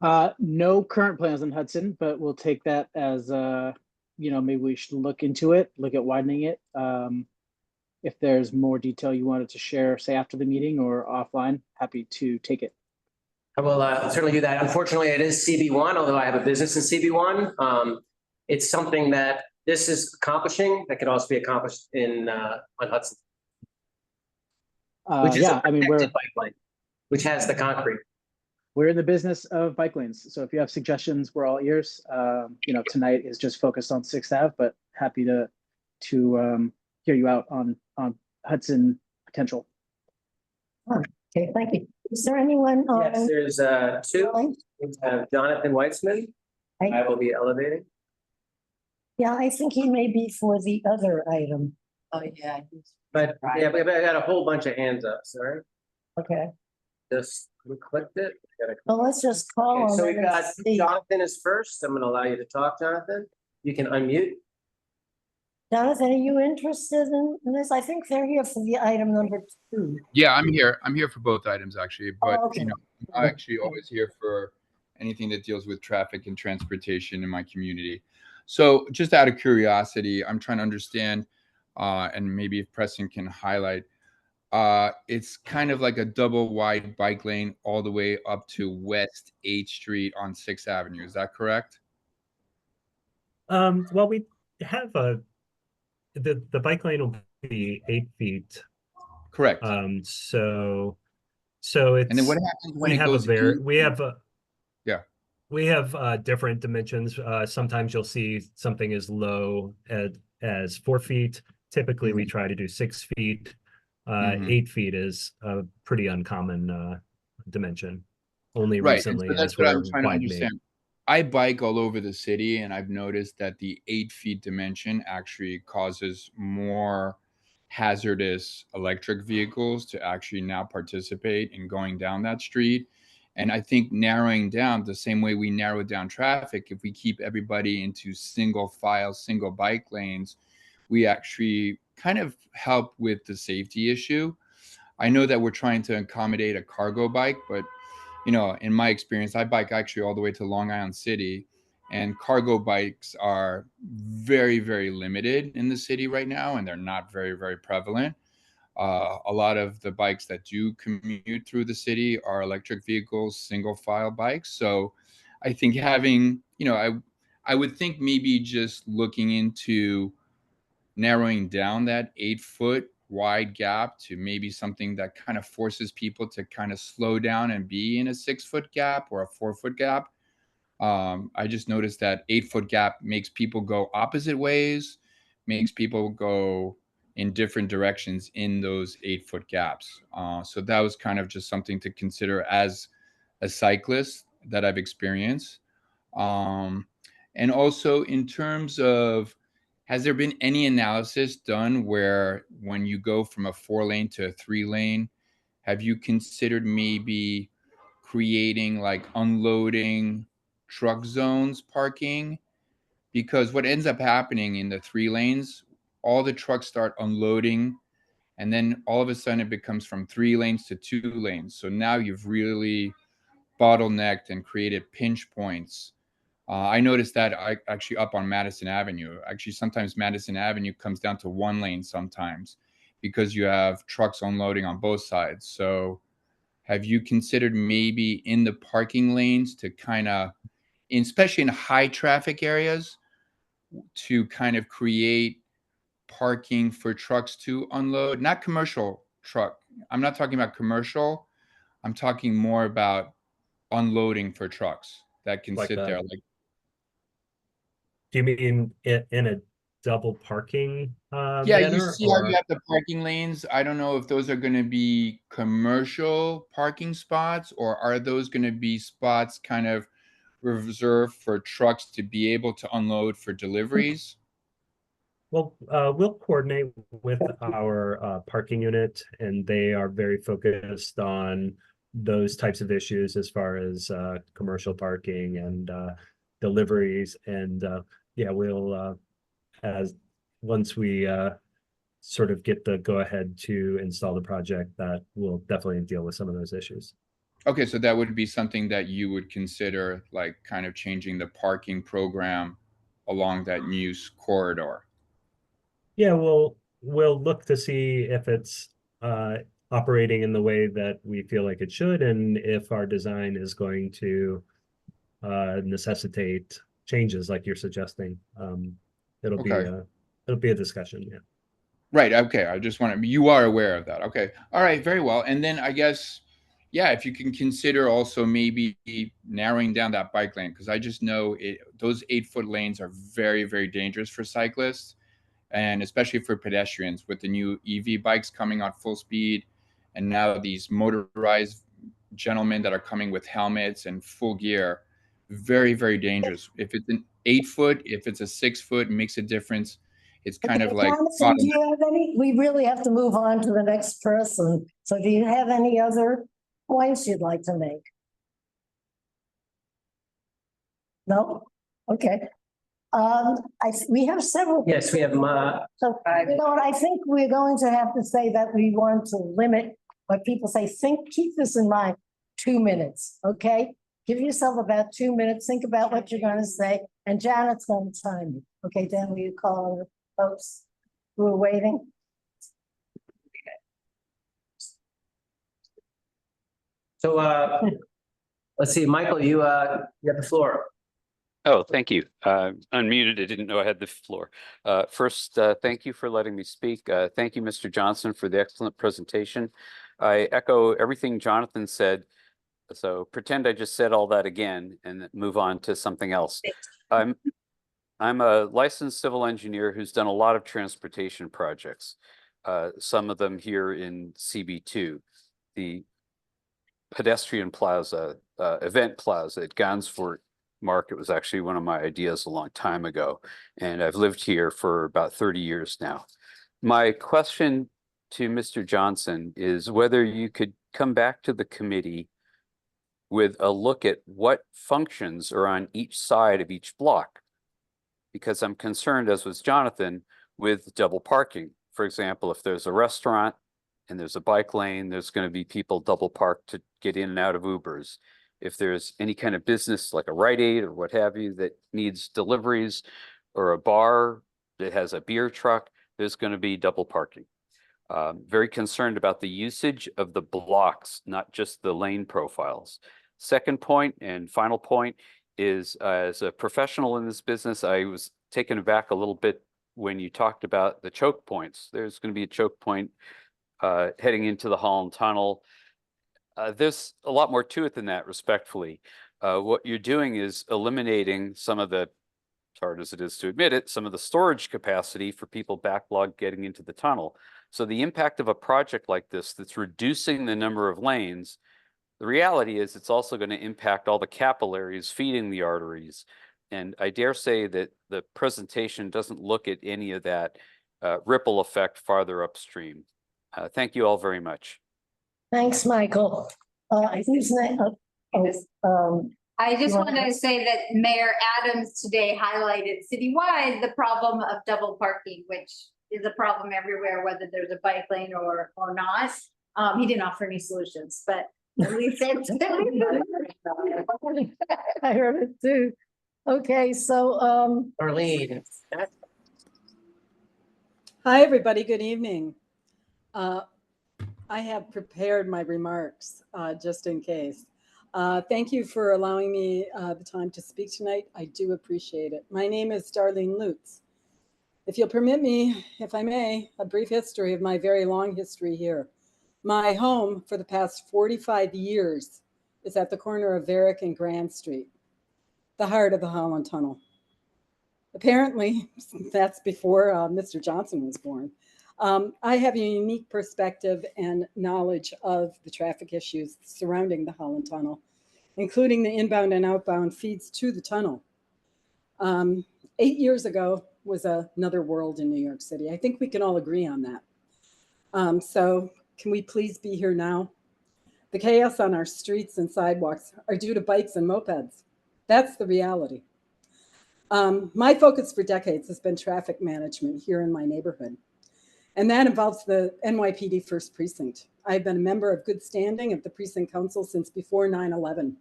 Speaker 6: No current plans on Hudson, but we'll take that as maybe we should look into it, look at widening it. If there's more detail you wanted to share, say after the meeting or offline, happy to take it.
Speaker 1: I will certainly do that. Unfortunately, it is CB1, although I have a business in CB1. It's something that this is accomplishing that could also be accomplished on Hudson. Which is
Speaker 6: yeah, I mean,
Speaker 1: bike lane, which has the concrete.
Speaker 6: We're in the business of bike lanes. So if you have suggestions, we're all ears. Tonight is just focused on 6th Ave, but happy to hear you out on Hudson potential.
Speaker 4: Okay, thank you. Is there anyone?
Speaker 1: Yes, there's two. We have Jonathan Weitzman. I will be elevating.
Speaker 4: Yeah, I think he may be for the other item.
Speaker 5: Oh, yeah.
Speaker 1: But yeah, I got a whole bunch of hands up, sorry.
Speaker 4: Okay.
Speaker 1: Just clicked it.
Speaker 4: Well, let's just call
Speaker 1: Okay,
Speaker 4: him.
Speaker 1: so we've
Speaker 4: and
Speaker 1: got
Speaker 4: see.
Speaker 1: Jonathan is first. I'm going to allow you to talk, Jonathan. You can unmute.
Speaker 4: Jonathan, are you interested in this? I think they're here for the item number 2.
Speaker 13: Yeah, I'm here. I'm here for both items actually, but
Speaker 4: okay.
Speaker 13: I'm actually always here for anything that deals with traffic and transportation in my community. So just out of curiosity, I'm trying to understand, and maybe if Preston can highlight, it's kind of like a double wide bike lane all the way up to West 8th Street on 6th Avenue. Is that correct?
Speaker 8: Well, we have the bike lane will be 8 feet.
Speaker 13: Correct.
Speaker 8: So it's,
Speaker 13: and then what happens when it goes
Speaker 8: we have different dimensions. Sometimes you'll see something as low as 4 feet. Typically we try to do 6 feet. 8 feet is a pretty uncommon dimension. Only recently,
Speaker 13: and so that's what I'm trying to understand. I bike all over the city, and I've noticed that the 8 feet dimension actually causes more hazardous electric vehicles to actually now participate in going down that street. And I think narrowing down the same way we narrow down traffic, if we keep everybody into single file, single bike lanes, we actually kind of help with the safety issue. I know that we're trying to accommodate a cargo bike, but you know, in my experience, I bike actually all the way to Long Island City, and cargo bikes are very, very limited in the city right now, and they're not very, very prevalent. A lot of the bikes that do commute through the city are electric vehicles, single file bikes. So I think having, you know, I would think maybe just looking into narrowing down that 8-foot wide gap to maybe something that kind of forces people to kind of slow down and be in a 6-foot gap or a 4-foot gap. I just noticed that 8-foot gap makes people go opposite ways, makes people go in different directions in those 8-foot gaps. So that was kind of just something to consider as a cyclist that I've experienced. And also in terms of, has there been any analysis done where when you go from a 4-lane to a 3-lane, have you considered maybe creating like unloading truck zones parking? Because what ends up happening in the 3 lanes, all the trucks start unloading, and then all of a sudden it becomes from 3 lanes to 2 lanes. So now you've really bottlenecked and created pinch points. I noticed that actually up on Madison Avenue. Actually, sometimes Madison Avenue comes down to 1 lane sometimes because you have trucks unloading on both sides. So have you considered maybe in the parking lanes to kind of, especially in high traffic areas, to kind of create parking for trucks to unload? Not commercial truck. I'm not talking about commercial. I'm talking more about unloading for trucks that can
Speaker 8: Like
Speaker 13: sit there.
Speaker 8: that.
Speaker 13: Like,
Speaker 8: Do you mean in a double parking
Speaker 13: yeah, you
Speaker 8: manner,
Speaker 13: see how you
Speaker 8: or?
Speaker 13: have the parking lanes. I don't know if those are going to be commercial parking spots, or are those going to be spots kind of reserved for trucks to be able to unload for deliveries?
Speaker 8: Well, we'll coordinate with our parking unit, and they are very focused on those types of issues as far as commercial parking and deliveries. And yeah, we'll as once we sort of get the go ahead to install the project, that will definitely deal with some of those issues.
Speaker 13: Okay, so that would be something that you would consider, like kind of changing the parking program along that news corridor.
Speaker 8: Yeah, we'll look to see if it's operating in the way that we feel like it should, and if our design is going to necessitate changes like you're suggesting. It'll be
Speaker 13: Okay.
Speaker 8: a discussion. Yeah.
Speaker 13: Right. Okay. I just want to, you are aware of that. Okay. All right. Very well. And then I guess, yeah, if you can consider also maybe narrowing down that bike lane, because I just know those 8-foot lanes are very, very dangerous for cyclists, and especially for pedestrians with the new EV bikes coming on full speed, and now these motorized gentlemen that are coming with helmets and full gear. Very, very dangerous. If it's an 8-foot, if it's a 6-foot, makes a difference. It's kind of like,
Speaker 4: Jonathan, do you have any, we really have to move on to the next person. So do you have any other points you'd like to make? No? Okay. We have several.
Speaker 1: Yes, we have,
Speaker 4: So, you know what, I think we're going to have to say that we want to limit what people say. Keep this in mind, 2 minutes, okay? Give yourself about 2 minutes, think about what you're gonna say, and Janet's gonna time you. Okay, Dan, will you call the folks who are waiting?
Speaker 1: so let's see, Michael, you got the floor.
Speaker 14: Oh, thank you. Unmuted. I didn't know I had the floor. First, thank you for letting me speak. Thank you, Mr. Johnson, for the excellent presentation. I echo everything Jonathan said. So pretend I just said all that again and move on to something else. I'm a licensed civil engineer who's done a lot of transportation projects. Some of them here in CB2, the pedestrian plaza, event plaza at Gansevoort Market was actually one of my ideas a long time ago, and I've lived here for about 30 years now. My question to Mr. Johnson is whether you could come back to the committee with a look at what functions are on each side of each block, because I'm concerned, as was Jonathan, with double parking. For example, if there's a restaurant and there's a bike lane, there's going to be people double parked to get in and out of Ubers. If there's any kind of business like a Rite Aid or what have you that needs deliveries, or a bar that has a beer truck, there's going to be double parking. Very concerned about the usage of the blocks, not just the lane profiles. Second point and final point is, as a professional in this business, I was taken aback a little bit when you talked about the choke points. There's going to be a choke point heading into the Holland Tunnel. There's a lot more to it than that, respectfully. What you're doing is eliminating some of the, as hard as it is to admit it, some of the storage capacity for people backlogged getting into the tunnel. So the impact of a project like this that's reducing the number of lanes, the reality is it's also going to impact all the capillaries feeding the arteries. And I dare say that the presentation doesn't look at any of that ripple effect farther upstream. Thank you all very much.
Speaker 4: Thanks, Michael. Who's next?
Speaker 15: I just
Speaker 4: You
Speaker 15: want
Speaker 4: wanna-
Speaker 15: to say that Mayor Adams today highlighted citywide the problem of double parking, which is a problem everywhere, whether there's a bike lane or not. He didn't offer any solutions, but at least it's.
Speaker 4: I heard it too. Okay, so,
Speaker 1: Arlene.
Speaker 16: Hi, everybody. Good evening. I have prepared my remarks just in case. Thank you for allowing me the time to speak tonight. I do appreciate it. My name is Darlene Lutz. If you'll permit me, if I may, a brief history of my very long history here. My home for the past 45 years is at the corner of Varick and Grand Street, the heart of the Holland Tunnel. Apparently, that's before Mr. Johnson was born. I have a unique perspective and knowledge of the traffic issues surrounding the Holland Tunnel, including the inbound and outbound feeds to the tunnel. 8 years ago was another world in New York City. I think we can all agree on that. So can we please be here now? The chaos on our streets and sidewalks are due to bikes and mopeds. That's the reality. My focus for decades has been traffic management here in my neighborhood. And that involves the NYPD First Precinct. I've been a member of good standing of the Precinct Council since before 9/11,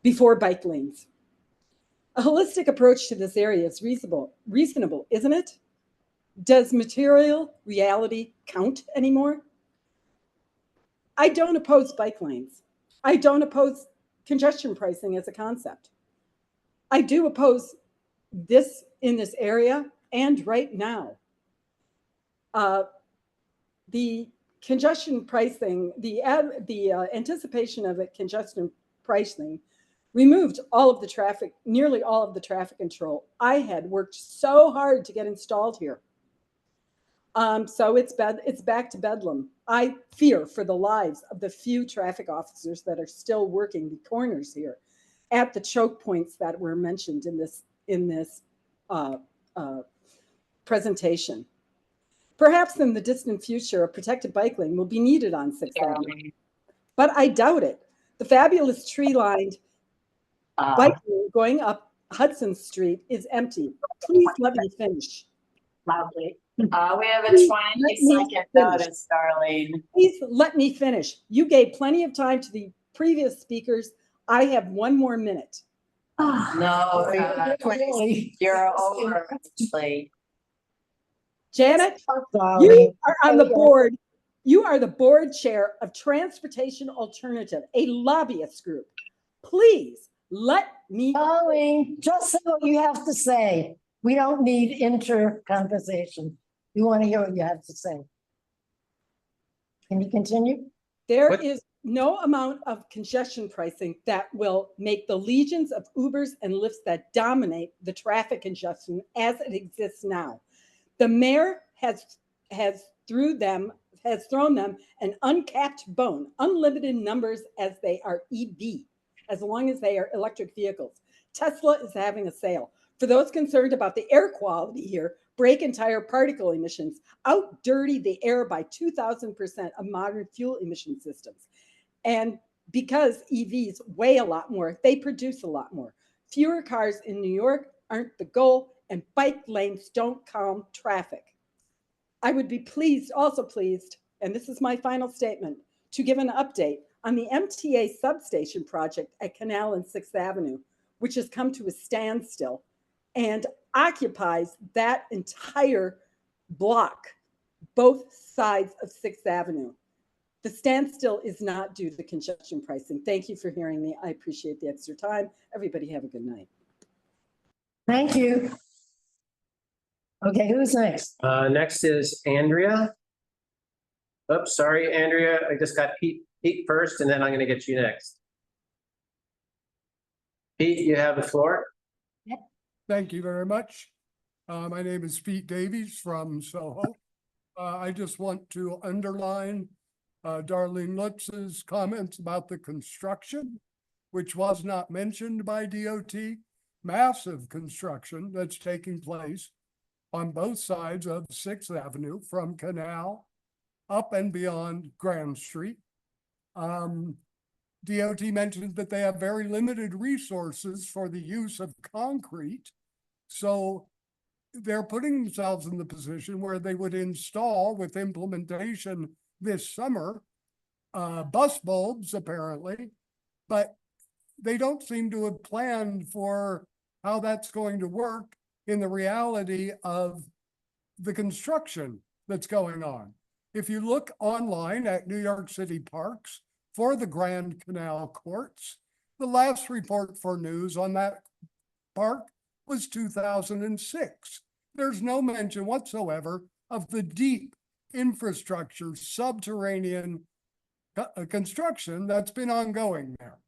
Speaker 16: before bike lanes. A holistic approach to this area is reasonable, isn't it? Does material reality count anymore? I don't oppose bike lanes. I don't oppose congestion pricing as a concept. I do oppose this in this area and right now. The congestion pricing, the anticipation of a congestion pricing removed all of the traffic, nearly all of the traffic control I had worked so hard to get installed here. So it's back to bedlam. I fear for the lives of the few traffic officers that are still working the corners here at the choke points that were mentioned in this presentation. Perhaps in the distant future, a protected bike lane will be needed on 6th Avenue, but I doubt it. The fabulous tree-lined bike lane going up Hudson Street is empty. Please let me finish.
Speaker 5: Loudly. We have a 20-second notice, Darlene.
Speaker 16: Please let me finish. You gave plenty of time to the previous speakers. I have 1 more minute.
Speaker 5: No, you're over, actually.
Speaker 16: Janet, you are on the board. You are the board chair of Transportation Alternative, a lobbyist group. Please let me.
Speaker 4: Darlene, just say what you have to say. We don't need inter-conversation. We want to hear what you have to say. Can you continue?
Speaker 16: There is no amount of congestion pricing that will make the legions of Ubers and Lyfts that dominate the traffic congestion as it exists now. The mayor has thrown them an uncapped bone, unlimited numbers as they are EV, as long as they are electric vehicles. Tesla is having a sale. For those concerned about the air quality here, brake and tire particle emissions out-dirty the air by 2,000% of modern fuel emission systems. And because EVs weigh a lot more, they produce a lot more. Fewer cars in New York aren't the goal, and bike lanes don't calm traffic. I would be also pleased and this is my final statement, to give an update on the MTA substation project at Canal and 6th Avenue, which has come to a standstill and occupies that entire block, both sides of 6th Avenue. The standstill is not due to congestion pricing. Thank you for hearing me. I appreciate the extra time. Everybody have a good night.
Speaker 4: Thank you. Okay, who's next?
Speaker 1: Next is Andrea. Oops, sorry, Andrea. I just got Pete first, and then I'm going to get you next. Pete, you have the floor.
Speaker 17: Thank you very much. My name is Pete Davies from Soho. I just want to underline Darlene Lutz's comments about the construction, which was not mentioned by DOT. Massive construction that's taking place on both sides of 6th Avenue from Canal up and beyond Grand Street. DOT mentioned that they have very limited resources for the use of concrete. So they're putting themselves in the position where they would install, with implementation this summer, bus bulbs apparently, but they don't seem to have planned for how that's going to work in the reality of the construction that's going on. If you look online at New York City Parks for the Grand Canal Courts, the last report for news on that park was 2006. There's no mention whatsoever of the deep infrastructure, subterranean construction that's been ongoing there,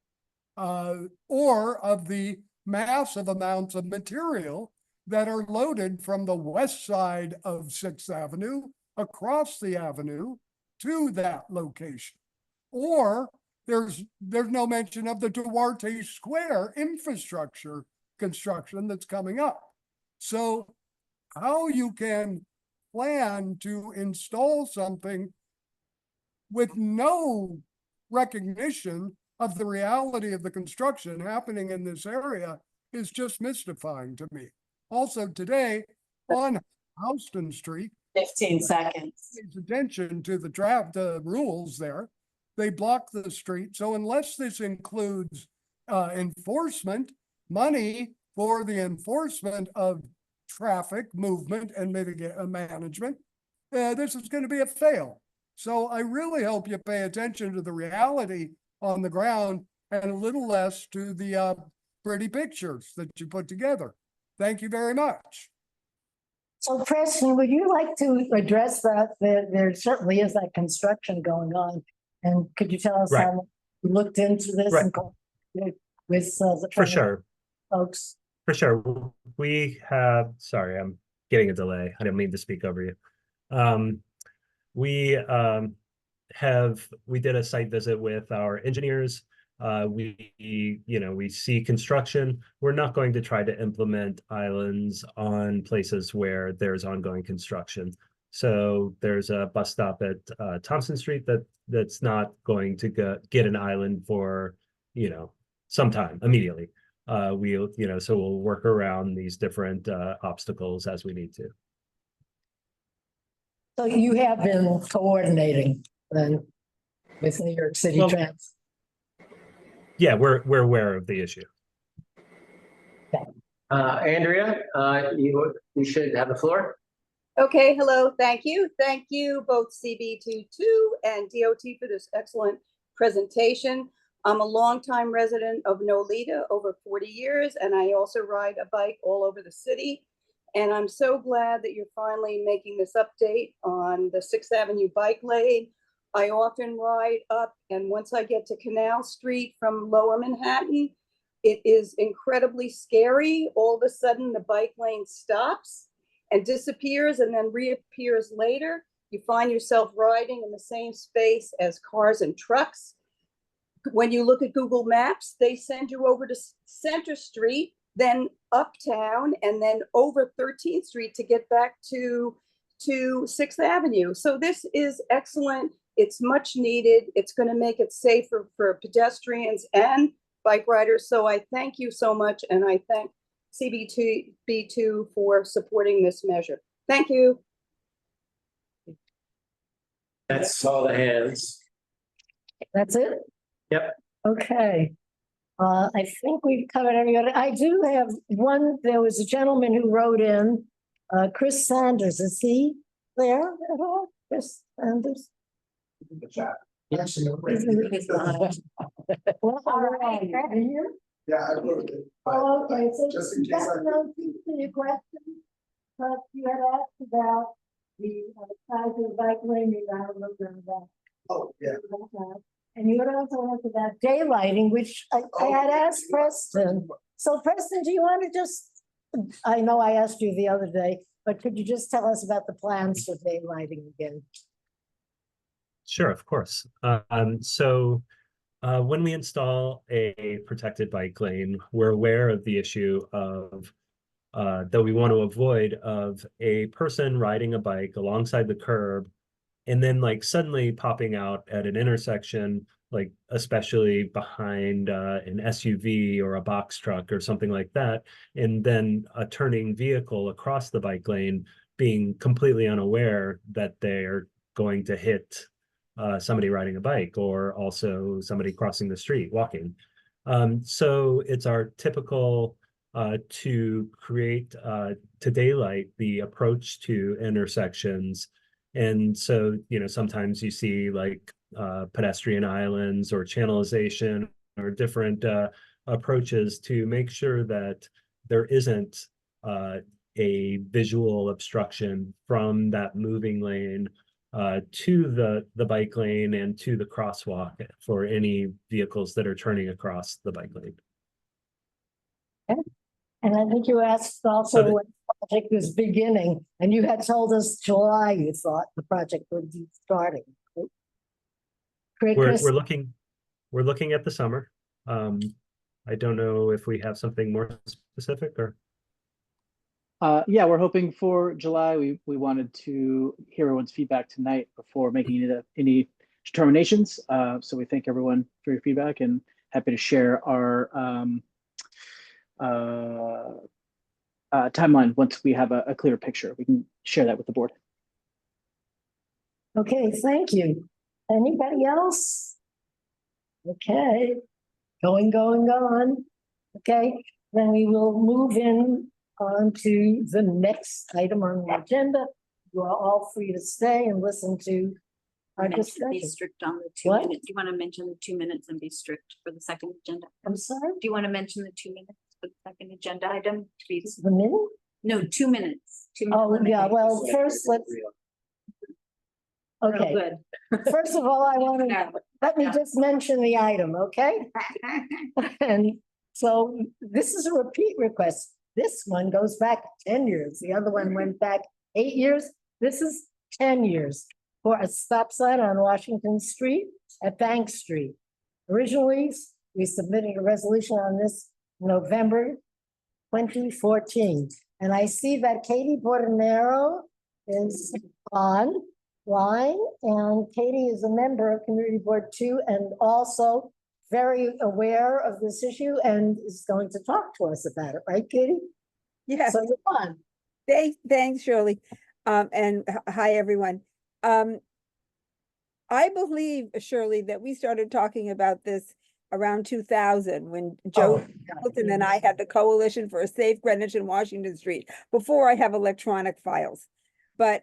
Speaker 17: or of the massive amounts of material that are loaded from the west side of 6th Avenue across the avenue to that location. Or there's no mention of the Duarte Square infrastructure construction that's coming up. So how you can plan to install something with no recognition of the reality of the construction happening in this area is just mystifying to me. Also today on Houston Street,
Speaker 5: 15 seconds.
Speaker 17: Pays attention to the rules there. They block the street. So unless this includes enforcement, money for the enforcement of traffic movement and management, this is going to be a fail. So I really hope you pay attention to the reality on the ground and a little less to the pretty pictures that you put together. Thank you very much.
Speaker 4: So Preston, would you like to address that? There certainly is that construction going on. And could you tell us how you looked into this and with the
Speaker 8: For sure.
Speaker 4: folks?
Speaker 8: For sure. We have, sorry, I'm getting a delay. I didn't mean to speak over you. We did a site visit with our engineers. We see construction. We're not going to try to implement islands on places where there's ongoing construction. So there's a bus stop at Thompson Street that's not going to get an island for, some time immediately. So we'll work around these different obstacles as we need to.
Speaker 4: So you have been coordinating then with New York City Transit?
Speaker 8: Yeah, we're aware of the issue.
Speaker 1: Andrea, you should have the floor.
Speaker 18: Okay, hello, thank you. Thank you both CB2 and DOT for this excellent presentation. I'm a longtime resident of Nolita, over 40 years, and I also ride a bike all over the city. And I'm so glad that you're finally making this update on the 6th Avenue bike lane. I often ride up, and once I get to Canal Street from Lower Manhattan, it is incredibly scary. All of a sudden, the bike lane stops and disappears and then reappears later. You find yourself riding in the same space as cars and trucks. When you look at Google Maps, they send you over to Center Street, then uptown, and then over 13th Street to get back to 6th Avenue. So this is excellent. It's much needed. It's going to make it safer for pedestrians and bike riders. So I thank you so much, and I thank CB2 for supporting this measure. Thank you.
Speaker 1: That's all the hands.
Speaker 4: That's it?
Speaker 1: Yep.
Speaker 4: Okay. I think we've covered any other, I do have one, there was a gentleman who wrote in, Chris Sanders, is he there at all? Chris Sanders?
Speaker 11: The chat.
Speaker 4: Yes. Well, all right, are you here?
Speaker 11: Yeah, I wrote it.
Speaker 4: Oh, okay, so
Speaker 11: Just in case I.
Speaker 4: no your question, but you had asked about the size of the bike lane, you got to look at that.
Speaker 11: Oh, yeah.
Speaker 4: And you had also asked about daylighting, which I had asked Preston. So Preston, do you want to just, I know I asked you the other day, but could you just tell us about the plans for daylighting again?
Speaker 8: Sure, of course. When we install a protected bike lane, we're aware of the issue of that we want to avoid of a person riding a bike alongside the curb and then like suddenly popping out at an intersection, like especially behind an SUV or a box truck or something like that, and then a turning vehicle across the bike lane being completely unaware that they're going to hit somebody riding a bike or also somebody crossing the street walking. So it's our typical to create to daylight the approach to intersections. And so, sometimes you see like pedestrian islands or channelization or different approaches to make sure that there isn't a visual obstruction from that moving lane to the bike lane and to the crosswalk for any vehicles that are turning across the bike lane.
Speaker 4: Okay. And I think you asked also when the project was beginning, and you had told us July, you thought the project would be starting. Great, Chris.
Speaker 8: We're looking at the summer. I don't know if we have something more specific or.
Speaker 6: Yeah, we're hoping for July. We wanted to hear everyone's feedback tonight before making any determinations. So we thank everyone for your feedback and happy to share our timeline once we have a clear picture. We can share that with the board.
Speaker 4: Okay, thank you. Anybody else? Okay, going. Okay, then we will move on to the next item on the agenda. You are all free to stay and listen to our
Speaker 19: Be
Speaker 4: discussion.
Speaker 19: strict on the 2
Speaker 4: What?
Speaker 19: minutes. Do you want to mention the 2 minutes and be strict for the second agenda?
Speaker 4: I'm sorry?
Speaker 19: Do you want to mention the 2 minutes for the second agenda item? Please.
Speaker 4: The minute?
Speaker 19: No, 2 minutes. 2 minute
Speaker 4: Oh,
Speaker 19: limit.
Speaker 4: yeah, well, first let's.
Speaker 19: Real
Speaker 4: Okay,
Speaker 19: good.
Speaker 4: first of all, let me just mention the item, okay? And so this is a repeat request. This one goes back 10 years. The other one went back 8 years. This is 10 years for a stop sign on Washington Street at Bank Street. Originally, we submitted a resolution on this November 2014. And I see that Katie Bordenero is online, and Katie is a member of Community Board 2 and also very aware of this issue and is going to talk to us about it, right, Katie?
Speaker 20: Yes.
Speaker 4: So you're on.
Speaker 20: Thanks, Shirley. And hi, everyone. I believe, Shirley, that we started talking about this around 2000 when Joe Hilton and I had the Coalition for a Safe Greenwich and Washington Street, before I have electronic files. But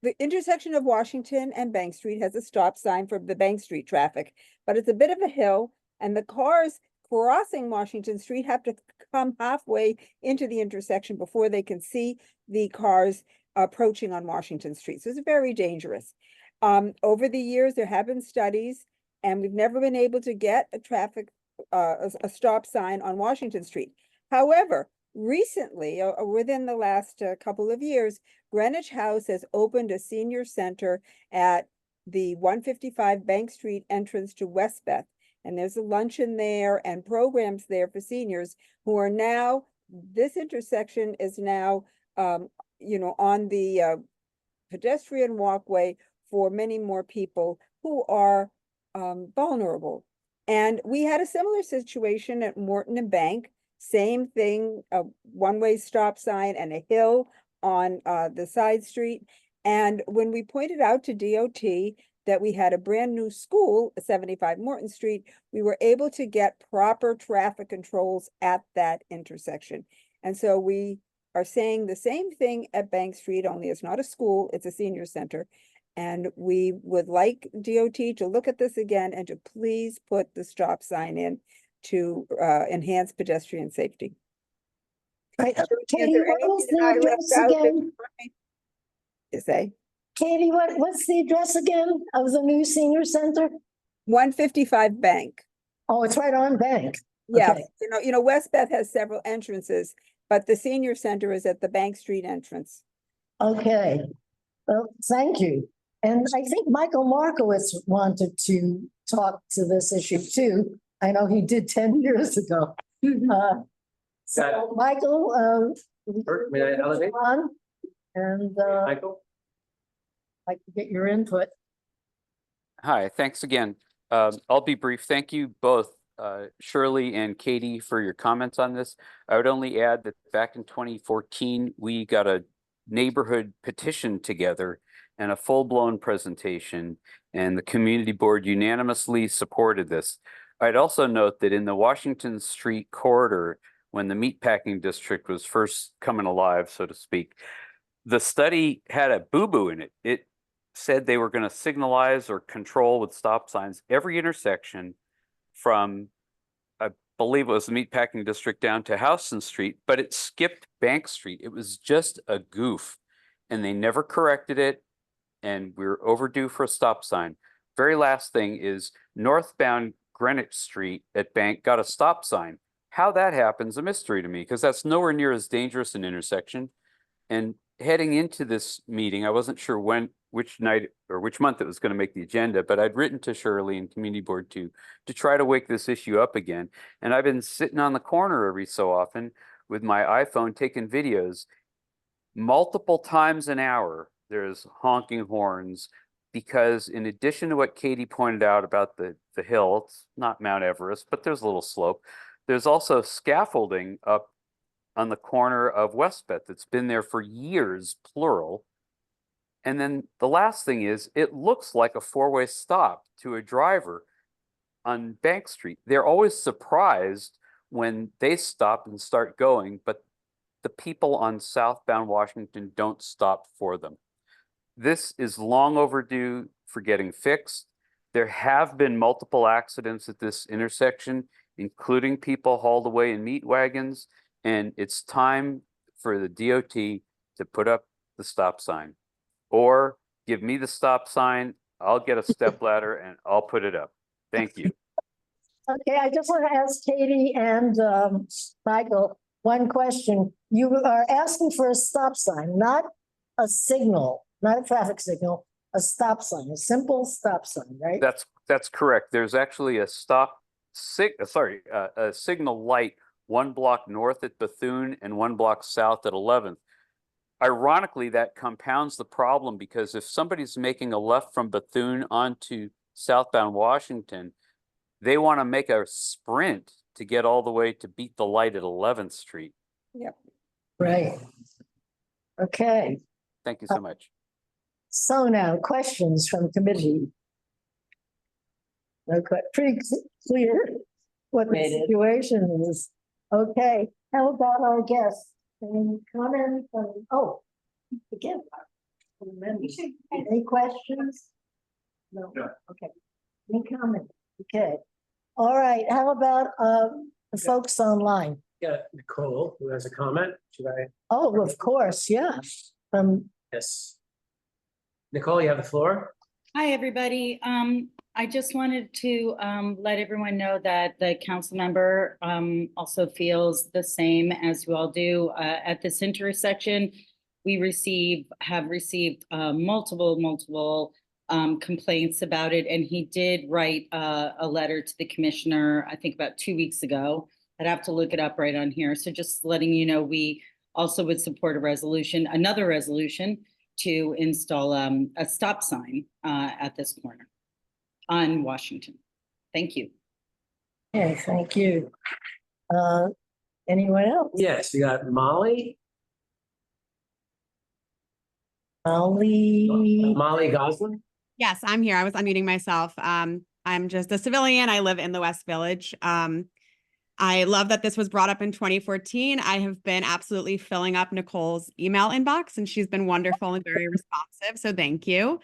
Speaker 20: the intersection of Washington and Bank Street has a stop sign for the Bank Street traffic, but it's a bit of a hill, and the cars crossing Washington Street have to come halfway into the intersection before they can see the cars approaching on Washington Street. So it's very dangerous. Over the years, there have been studies, and we've never been able to get a stop sign on Washington Street. However, recently, within the last couple of years, Greenwich House has opened a senior center at the 155 Bank Street entrance to Westbeth. And there's a luncheon there and programs there for seniors who are now, this intersection is now, on the pedestrian walkway for many more people who are vulnerable. And we had a similar situation at Morton and Bank, same thing, a one-way stop sign and a hill on the side street. And when we pointed out to DOT that we had a brand new school, 75 Morton Street, we were able to get proper traffic controls at that intersection. And so we are saying the same thing at Bank Street, only it's not a school, it's a senior center. And we would like DOT to look at this again and to please put the stop sign in to enhance pedestrian safety.
Speaker 4: Right,
Speaker 20: Is
Speaker 4: Katie,
Speaker 20: there
Speaker 4: what was
Speaker 20: anything I
Speaker 4: the
Speaker 20: left
Speaker 4: address
Speaker 20: out that
Speaker 4: again?
Speaker 20: you want me to say?
Speaker 4: Katie, what's the address again of the new senior center?
Speaker 20: 155 Bank.
Speaker 4: Oh, it's right on Bank.
Speaker 20: Yeah,
Speaker 4: Okay.
Speaker 20: West Beth has several entrances, but the senior center is at the Bank Street entrance.
Speaker 4: Okay, well, thank you. And I think Michael Markowitz wanted to talk to this issue too. I know he did 10 years ago. So Michael,
Speaker 1: May I elevate?
Speaker 4: on, and
Speaker 1: Michael?
Speaker 4: I can get your input.
Speaker 14: Hi, thanks again. I'll be brief. Thank you both, Shirley and Katie, for your comments on this. I would only add that back in 2014, we got a neighborhood petition together and a full-blown presentation, and the community board unanimously supported this. I'd also note that in the Washington Street corridor, when the meatpacking district was first coming alive, so to speak, the study had a boo-boo in it. It said they were going to signalize or control with stop signs every intersection from, I believe it was the meatpacking district, down to Houston Street, but it skipped Bank Street. It was just a goof, and they never corrected it, and we're overdue for a stop sign. Very last thing is northbound Greenwich Street at Bank got a stop sign. How that happens, a mystery to me, because that's nowhere near as dangerous an intersection. And heading into this meeting, I wasn't sure which night or which month it was going to make the agenda, but I'd written to Shirley and Community Board to try to wake this issue up again. And I've been sitting on the corner every so often with my iPhone taking videos. Multiple times an hour, there's honking horns, because in addition to what Katie pointed out about the hill, it's not Mount Everest, but there's a little slope. There's also scaffolding up on the corner of West Beth that's been there for years, plural. And then the last thing is, it looks like a four-way stop to a driver on Bank Street. They're always surprised when they stop and start going, but the people on southbound Washington don't stop for them. This is long overdue for getting fixed. There have been multiple accidents at this intersection, including people hauled away in meat wagons, and it's time for the DOT to put up the stop sign. Or give me the stop sign, I'll get a step ladder and I'll put it up. Thank you.
Speaker 4: Okay, I just want to ask Katie and Michael one question. You are asking for a stop sign, not a signal, not a traffic signal, a stop sign, a simple stop sign, right?
Speaker 14: That's correct. There's actually a a signal light 1 block north at Bethune and 1 block south at 11th. Ironically, that compounds the problem, because if somebody's making a left from Bethune onto southbound Washington, they want to make a sprint to get all the way to beat the light at 11th Street.
Speaker 20: Yep.
Speaker 4: Right. Okay.
Speaker 14: Thank you so much.
Speaker 4: So now, questions from committee. No, pretty clear what the situation is. Okay, how about our guests? Any comments? Oh, again. Any questions? No, okay. Any comments? Okay. All right, how about the folks online?
Speaker 1: Yeah, Nicole, who has a comment, should I?
Speaker 4: Oh, of course, yeah.
Speaker 1: Yes. Nicole, you have the floor.
Speaker 21: Hi, everybody. I just wanted to let everyone know that the council member also feels the same as you all do. At this intersection, we have received multiple complaints about it, and he did write a letter to the commissioner, I think about 2 weeks ago. I'd have to look it up right on here. So just letting you know, we also would support another resolution to install a stop sign at this corner on Washington. Thank you.
Speaker 4: Okay, thank you. Anyone else?
Speaker 1: Yes, we got Molly. Molly Goslin?
Speaker 3: Yes, I'm here. I was unmuting myself. I'm just a civilian. I live in the West Village. I love that this was brought up in 2014. I have been absolutely filling up Nicole's email inbox, and she's been wonderful and very responsive. So thank you.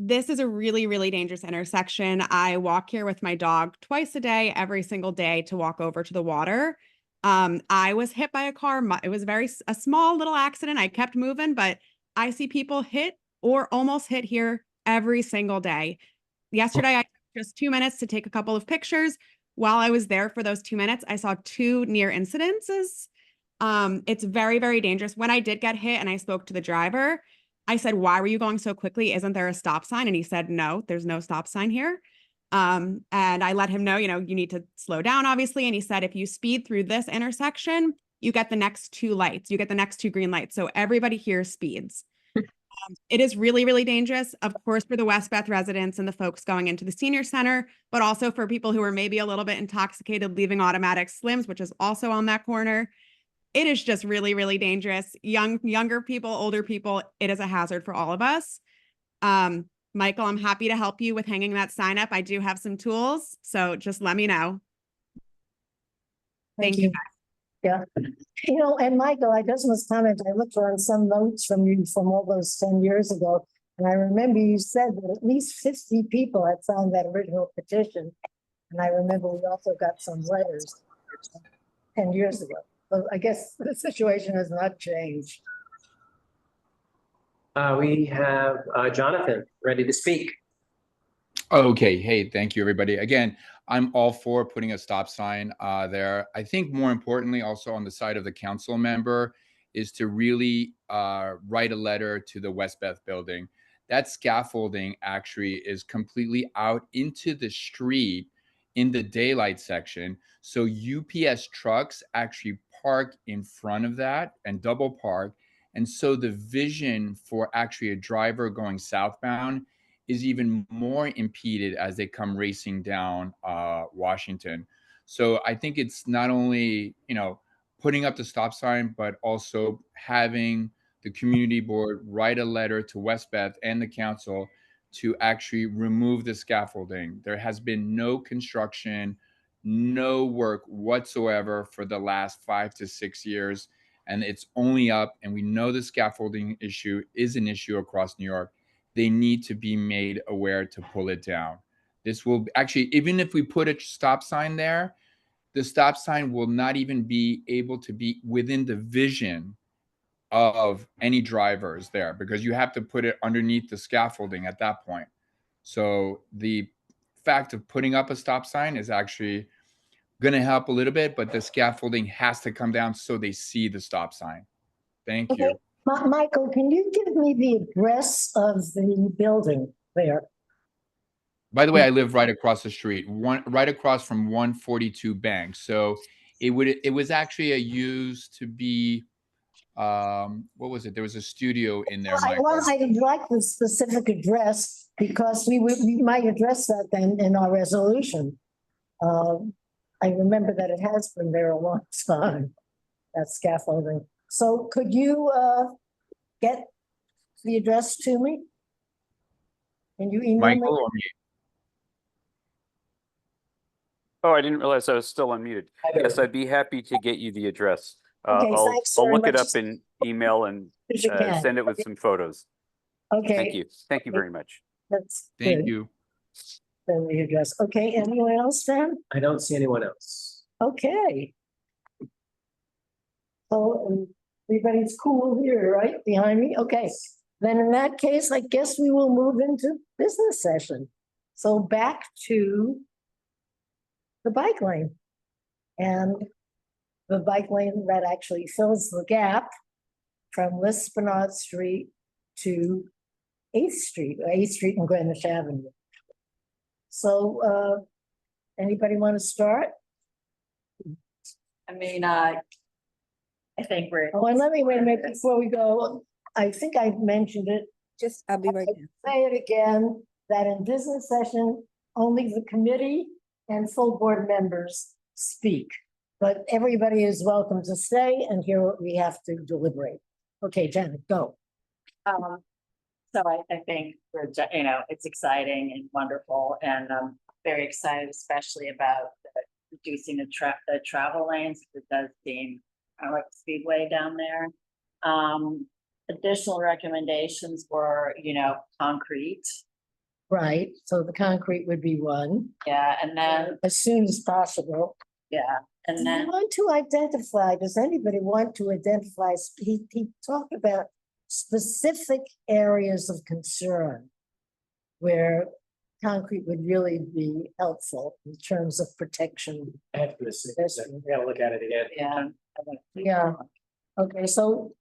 Speaker 3: This is a really, really dangerous intersection. I walk here with my dog twice a day, every single day, to walk over to the water. I was hit by a car. It was a small little accident. I kept moving, but I see people hit or almost hit here every single day. Yesterday, I took just 2 minutes to take a couple of pictures. While I was there for those 2 minutes, I saw 2 near incidences. It's very, very dangerous. When I did get hit and I spoke to the driver, I said, "Why were you going so quickly? Isn't there a stop sign?" And he said, "No, there's no stop sign here." And I let him know, you need to slow down, obviously. And he said, "If you speed through this intersection, you get the next 2 lights. You get the next 2 green lights. So everybody here speeds." It is really, really dangerous, of course, for the West Beth residents and the folks going into the senior center, but also for people who are maybe a little bit intoxicated, leaving Automatic Slims, which is also on that corner. It is just really, really dangerous. Younger people, older people, it is a hazard for all of us. Michael, I'm happy to help you with hanging that sign up. I do have some tools, so just let me know. Thank you.
Speaker 4: Yeah. And Michael, I just must comment, I looked on some notes from you from all those 10 years ago. And I remember you said that at least 50 people had signed that original petition. And I remember we also got some letters 10 years ago. So I guess the situation has not changed.
Speaker 1: We have Jonathan ready to speak.
Speaker 13: Okay, hey, thank you, everybody. Again, I'm all for putting a stop sign there. I think more importantly, also on the side of the council member, is to really write a letter to the West Beth building. That scaffolding actually is completely out into the street in the daylight section. So UPS trucks actually park in front of that and double park. And so the vision for actually a driver going southbound is even more impeded as they come racing down Washington. So I think it's not only, putting up the stop sign, but also having the community board write a letter to West Beth and the council to actually remove the scaffolding. There has been no construction, no work whatsoever for the last 5 to 6 years, and it's only up. And we know the scaffolding issue is an issue across New York. They need to be made aware to pull it down. This will actually, even if we put a stop sign there, the stop sign will not even be able to be within the vision of any drivers there, because you have to put it underneath the scaffolding at that point. So the fact of putting up a stop sign is actually going to help a little bit, but the scaffolding has to come down so they see the stop sign. Thank you.
Speaker 4: Michael, can you give me the address of the building there?
Speaker 13: By the way, I live right across the street, right across from 142 Bank. So it was actually used to be, what was it? There was a studio in there, Michael.
Speaker 4: I'd like the specific address because we might address that then in our resolution. I remember that it has been there a long time, that scaffolding. So could you get the address to me? Can you email
Speaker 13: Michael
Speaker 4: me?
Speaker 13: or me?
Speaker 14: Oh, I didn't realize I was still unmuted. Yes, I'd be happy to get you the address.
Speaker 4: Okay,
Speaker 14: I'll
Speaker 4: thanks very
Speaker 14: look it
Speaker 4: much.
Speaker 14: up in email and
Speaker 4: As you can.
Speaker 14: send it with some photos.
Speaker 4: Okay.
Speaker 14: Thank you. Thank you very much.
Speaker 4: That's
Speaker 13: Thank
Speaker 4: good.
Speaker 13: you.
Speaker 4: Then the address. Okay, anyone else then?
Speaker 1: I don't see anyone else.
Speaker 4: Okay. So everybody's cool here, right, behind me? Okay, then in that case, I guess we will move into business session. So back to the bike lane. And the bike lane that actually fills the gap from Lispenard Street to 8th Street and Greenwich Avenue. So anybody want to start?
Speaker 5: I mean, I think we're.
Speaker 4: Oh, and let me wait a minute before we go. I think I mentioned it.
Speaker 20: I'll be right there.
Speaker 4: Say it again, that in business session, only the committee and full board members speak. But everybody is welcome to stay and hear what we have to deliberate. Okay, Janet, go.
Speaker 5: So I think it's exciting and wonderful, and I'm very excited, especially about reducing the travel lanes. It does seem, I like the speedway down there. Additional recommendations were, concrete.
Speaker 4: Right, so the concrete would be one,
Speaker 5: Yeah, and then,
Speaker 4: as soon as possible.
Speaker 5: yeah, and
Speaker 4: Do you
Speaker 5: then,
Speaker 4: want to identify, does anybody want to identify, he talked about specific areas of concern where concrete would really be helpful in terms of protection?
Speaker 1: After the six, we gotta look at it again.
Speaker 5: yeah.
Speaker 4: Yeah, okay, so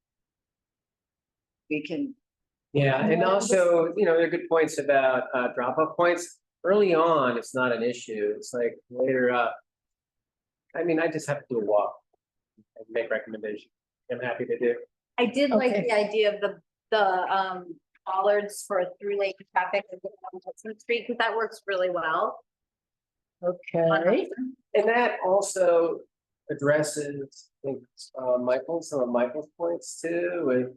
Speaker 5: We can,
Speaker 1: Yeah, and also, there are good points about drop-off points. Early on, it's not an issue. It's like later up. I mean, I just have to do a walk and make recommendations. I'm happy to do.
Speaker 15: I did like
Speaker 4: Okay.
Speaker 15: the idea of the bollards for through lane traffic on Hudson Street, because that works really well.
Speaker 4: okay,
Speaker 1: And that also addresses, I think, some of Michael's points too, with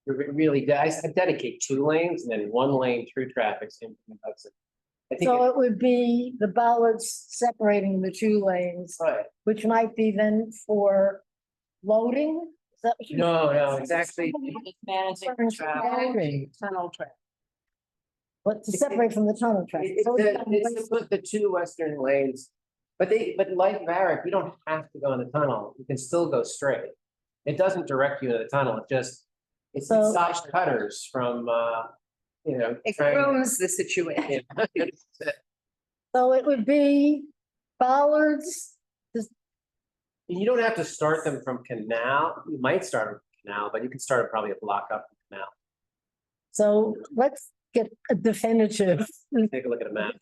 Speaker 1: really, I dedicate 2 lanes and then 1 lane through traffic. I think,
Speaker 4: so it would be the bollards separating the 2 lanes,
Speaker 1: right.
Speaker 4: which might be then for loading? Is that what you?
Speaker 1: No, it's actually,
Speaker 5: just managing the traffic.
Speaker 4: Loading.
Speaker 5: Tunnel traffic.
Speaker 4: But to separate from the tunnel traffic.
Speaker 1: it's
Speaker 4: So it's
Speaker 1: to put the 2 western lanes, but like Varick, you don't have to go in the tunnel. You can still go straight. It doesn't direct you to the tunnel. It
Speaker 4: So-
Speaker 1: stops cutters from,
Speaker 18: It
Speaker 1: trying-
Speaker 18: grows the situation.
Speaker 4: So it would be bollards,
Speaker 1: You don't have to start them from Canal. You might start them from Canal, but you can start them probably a block up from Canal.
Speaker 4: so let's get a definitive
Speaker 1: Take a look at a map.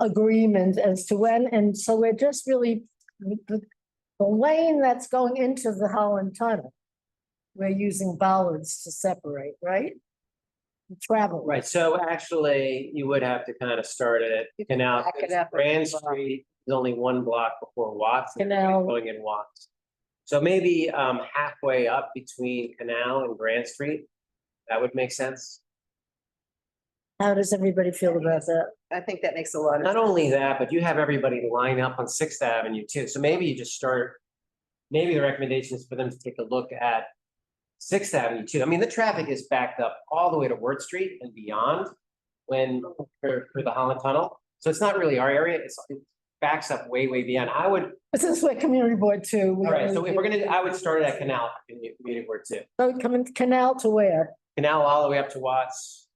Speaker 4: agreement as to when, and so we're just really, the lane that's going into the Holland Tunnel, we're using bollards to separate, right? Travel.
Speaker 1: Right, so actually, you would have to kind of start at Canal,
Speaker 18: Back it up.
Speaker 1: Grand Street is only 1 block before Watts. and
Speaker 4: Canal.
Speaker 1: Going in Watts. So maybe halfway up between Canal and Grand Street, that would make sense.
Speaker 4: How does everybody feel about that?
Speaker 18: I think that makes a lot of
Speaker 1: Not
Speaker 18: sense.
Speaker 1: only that, but you have everybody line up on Sixth Avenue too, so maybe you just start. Maybe the recommendation is for them to take a look at Sixth Avenue too. I mean, the traffic is backed up all the way to Word Street and beyond for the Holland Tunnel. So it's not really our area, it backs up way beyond. I would,
Speaker 4: This is what community board too.
Speaker 1: all right, so if we're gonna, I would start at Canal, Community Board too.
Speaker 4: So coming Canal to where?
Speaker 1: Canal all the way up to Watts,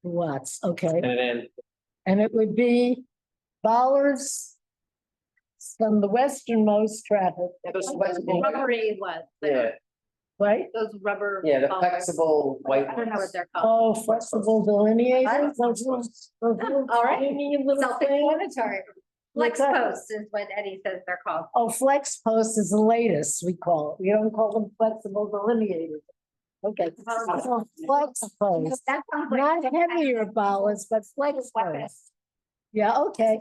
Speaker 4: Watts, okay,
Speaker 1: and then,
Speaker 4: and it would be bollards from the westernmost traffic.
Speaker 1: those flexible,
Speaker 15: Rubbery was,
Speaker 1: yeah,
Speaker 4: Right?
Speaker 15: those rubber.
Speaker 1: yeah, the
Speaker 15: bollards.
Speaker 1: flexible white
Speaker 15: I don't know what
Speaker 1: ones.
Speaker 15: they're called.
Speaker 4: Oh, flexible delineators, those little
Speaker 15: All right.
Speaker 4: tiny little things.
Speaker 15: Self-explanatory. Flex
Speaker 4: What's that?
Speaker 15: posts is what Eddie says they're called.
Speaker 4: Oh, flex post is the latest, we call it. We don't call them flexible delineators. Okay. So flex post,
Speaker 15: That sounds like.
Speaker 4: not heavier bollards, but flex post. Yeah, okay.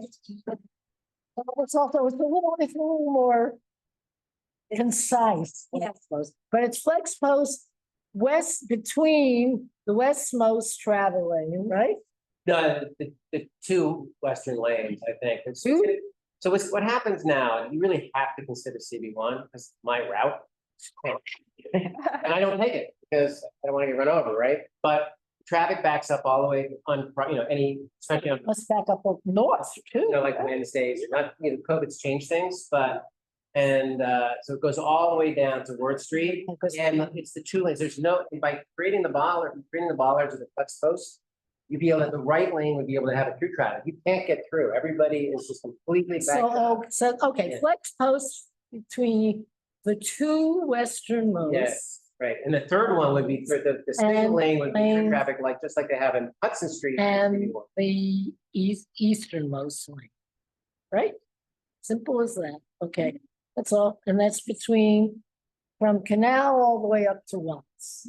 Speaker 4: It's also, it's a little more concise. Flex post. But it's flex post west between the westmost travel lane, right?
Speaker 1: No, the 2 western lanes, I think. So what happens now, you really have to consider CB1 because my route. And I don't take it because I don't want to get run over, right? But traffic backs up all the way on, especially on,
Speaker 4: Let's back up north too.
Speaker 1: like Wednesdays, not, COVID's changed things, but. And so it goes all the way down to Word Street, and it's the 2 lanes, by creating the bollards of the flex posts. You'd be able to, the right lane would be able to have a through traffic, you can't get through, everybody is just completely backed up.
Speaker 4: Okay,
Speaker 1: Yeah.
Speaker 4: flex post between the 2 westernmost.
Speaker 1: Yes, right, and the third one would be for the single
Speaker 4: And
Speaker 1: lane would be through
Speaker 4: lane-
Speaker 1: traffic, just like they have in Hudson Street.
Speaker 4: And the easternmost lane. Right? Simple as that. Okay, that's all. And that's between, from Canal all the way up to Watts.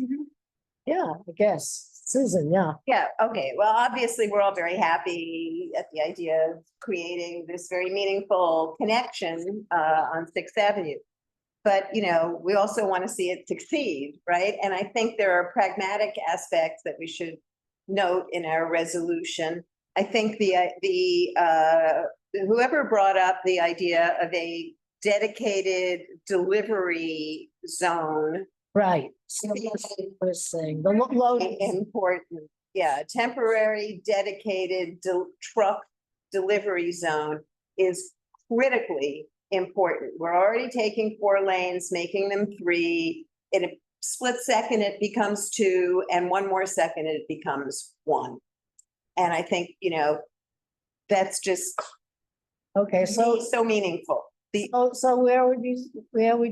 Speaker 4: Yeah, I guess. Susan, yeah.
Speaker 18: Yeah, okay, well, obviously, we're all very happy at the idea of creating this very meaningful connection on Sixth Avenue.
Speaker 7: But, we also want to see it succeed, right? And I think there are pragmatic aspects that we should note in our resolution. I think whoever brought up the idea of a dedicated delivery zone.
Speaker 4: Right. So that's what I was saying, the loading.
Speaker 7: Important, yeah, temporary dedicated truck delivery zone is critically important. We're already taking 4 lanes, making them 3. In a split second, it becomes 2, and 1 more second, it becomes 1. And I think, that's just
Speaker 4: Okay, so
Speaker 7: meaningful.
Speaker 4: So where would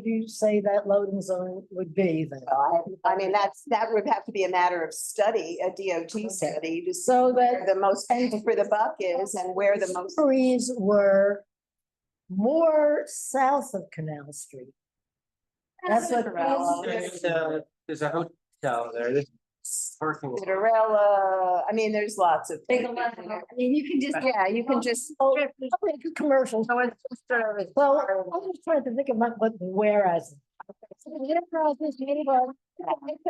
Speaker 4: you say that loading zone would be then?
Speaker 7: I mean, that would have to be a matter of study, a DOT study, to see
Speaker 4: So
Speaker 7: where
Speaker 4: that
Speaker 7: the most bang for the buck is and where the most.
Speaker 4: trees were more south of Canal Street. That's what.
Speaker 1: There's a hotel there. There's parking lot.
Speaker 7: Cinderella, I mean, there's lots of.
Speaker 15: Big one. I mean, you can just.
Speaker 7: Yeah, you can just.
Speaker 4: Commercials. Well, I'm just trying to think about what the whereas.
Speaker 7: It's a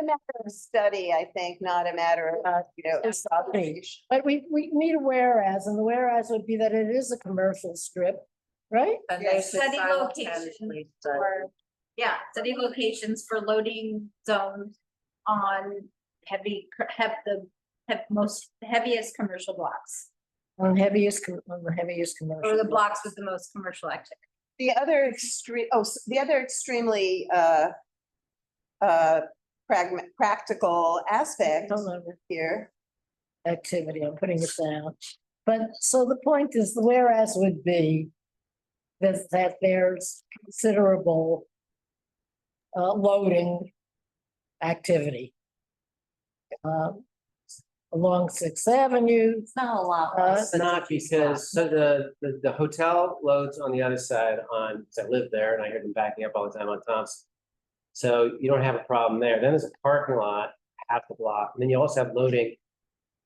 Speaker 7: matter of study, I think, not a matter of, observation.
Speaker 4: But we need a whereas, and the whereas would be that it is a commercial strip, right?
Speaker 15: And study locations for, study locations for loading zones on most heaviest commercial blocks.
Speaker 4: On the heaviest commercial.
Speaker 15: Or the blocks with the most commercial activity.
Speaker 7: The other extremely practical aspect here.
Speaker 4: Activity, I'm putting it down. But so the point is, the whereas would be that there's considerable loading activity along 6th Avenue.
Speaker 15: It's not a lot.
Speaker 1: It's not because, so the hotel loads on the other side on, 'cause I live there and I hear them backing up all the time on Thompson. So you don't have a problem there. Then there's a parking lot, half the block, and then you also have loading.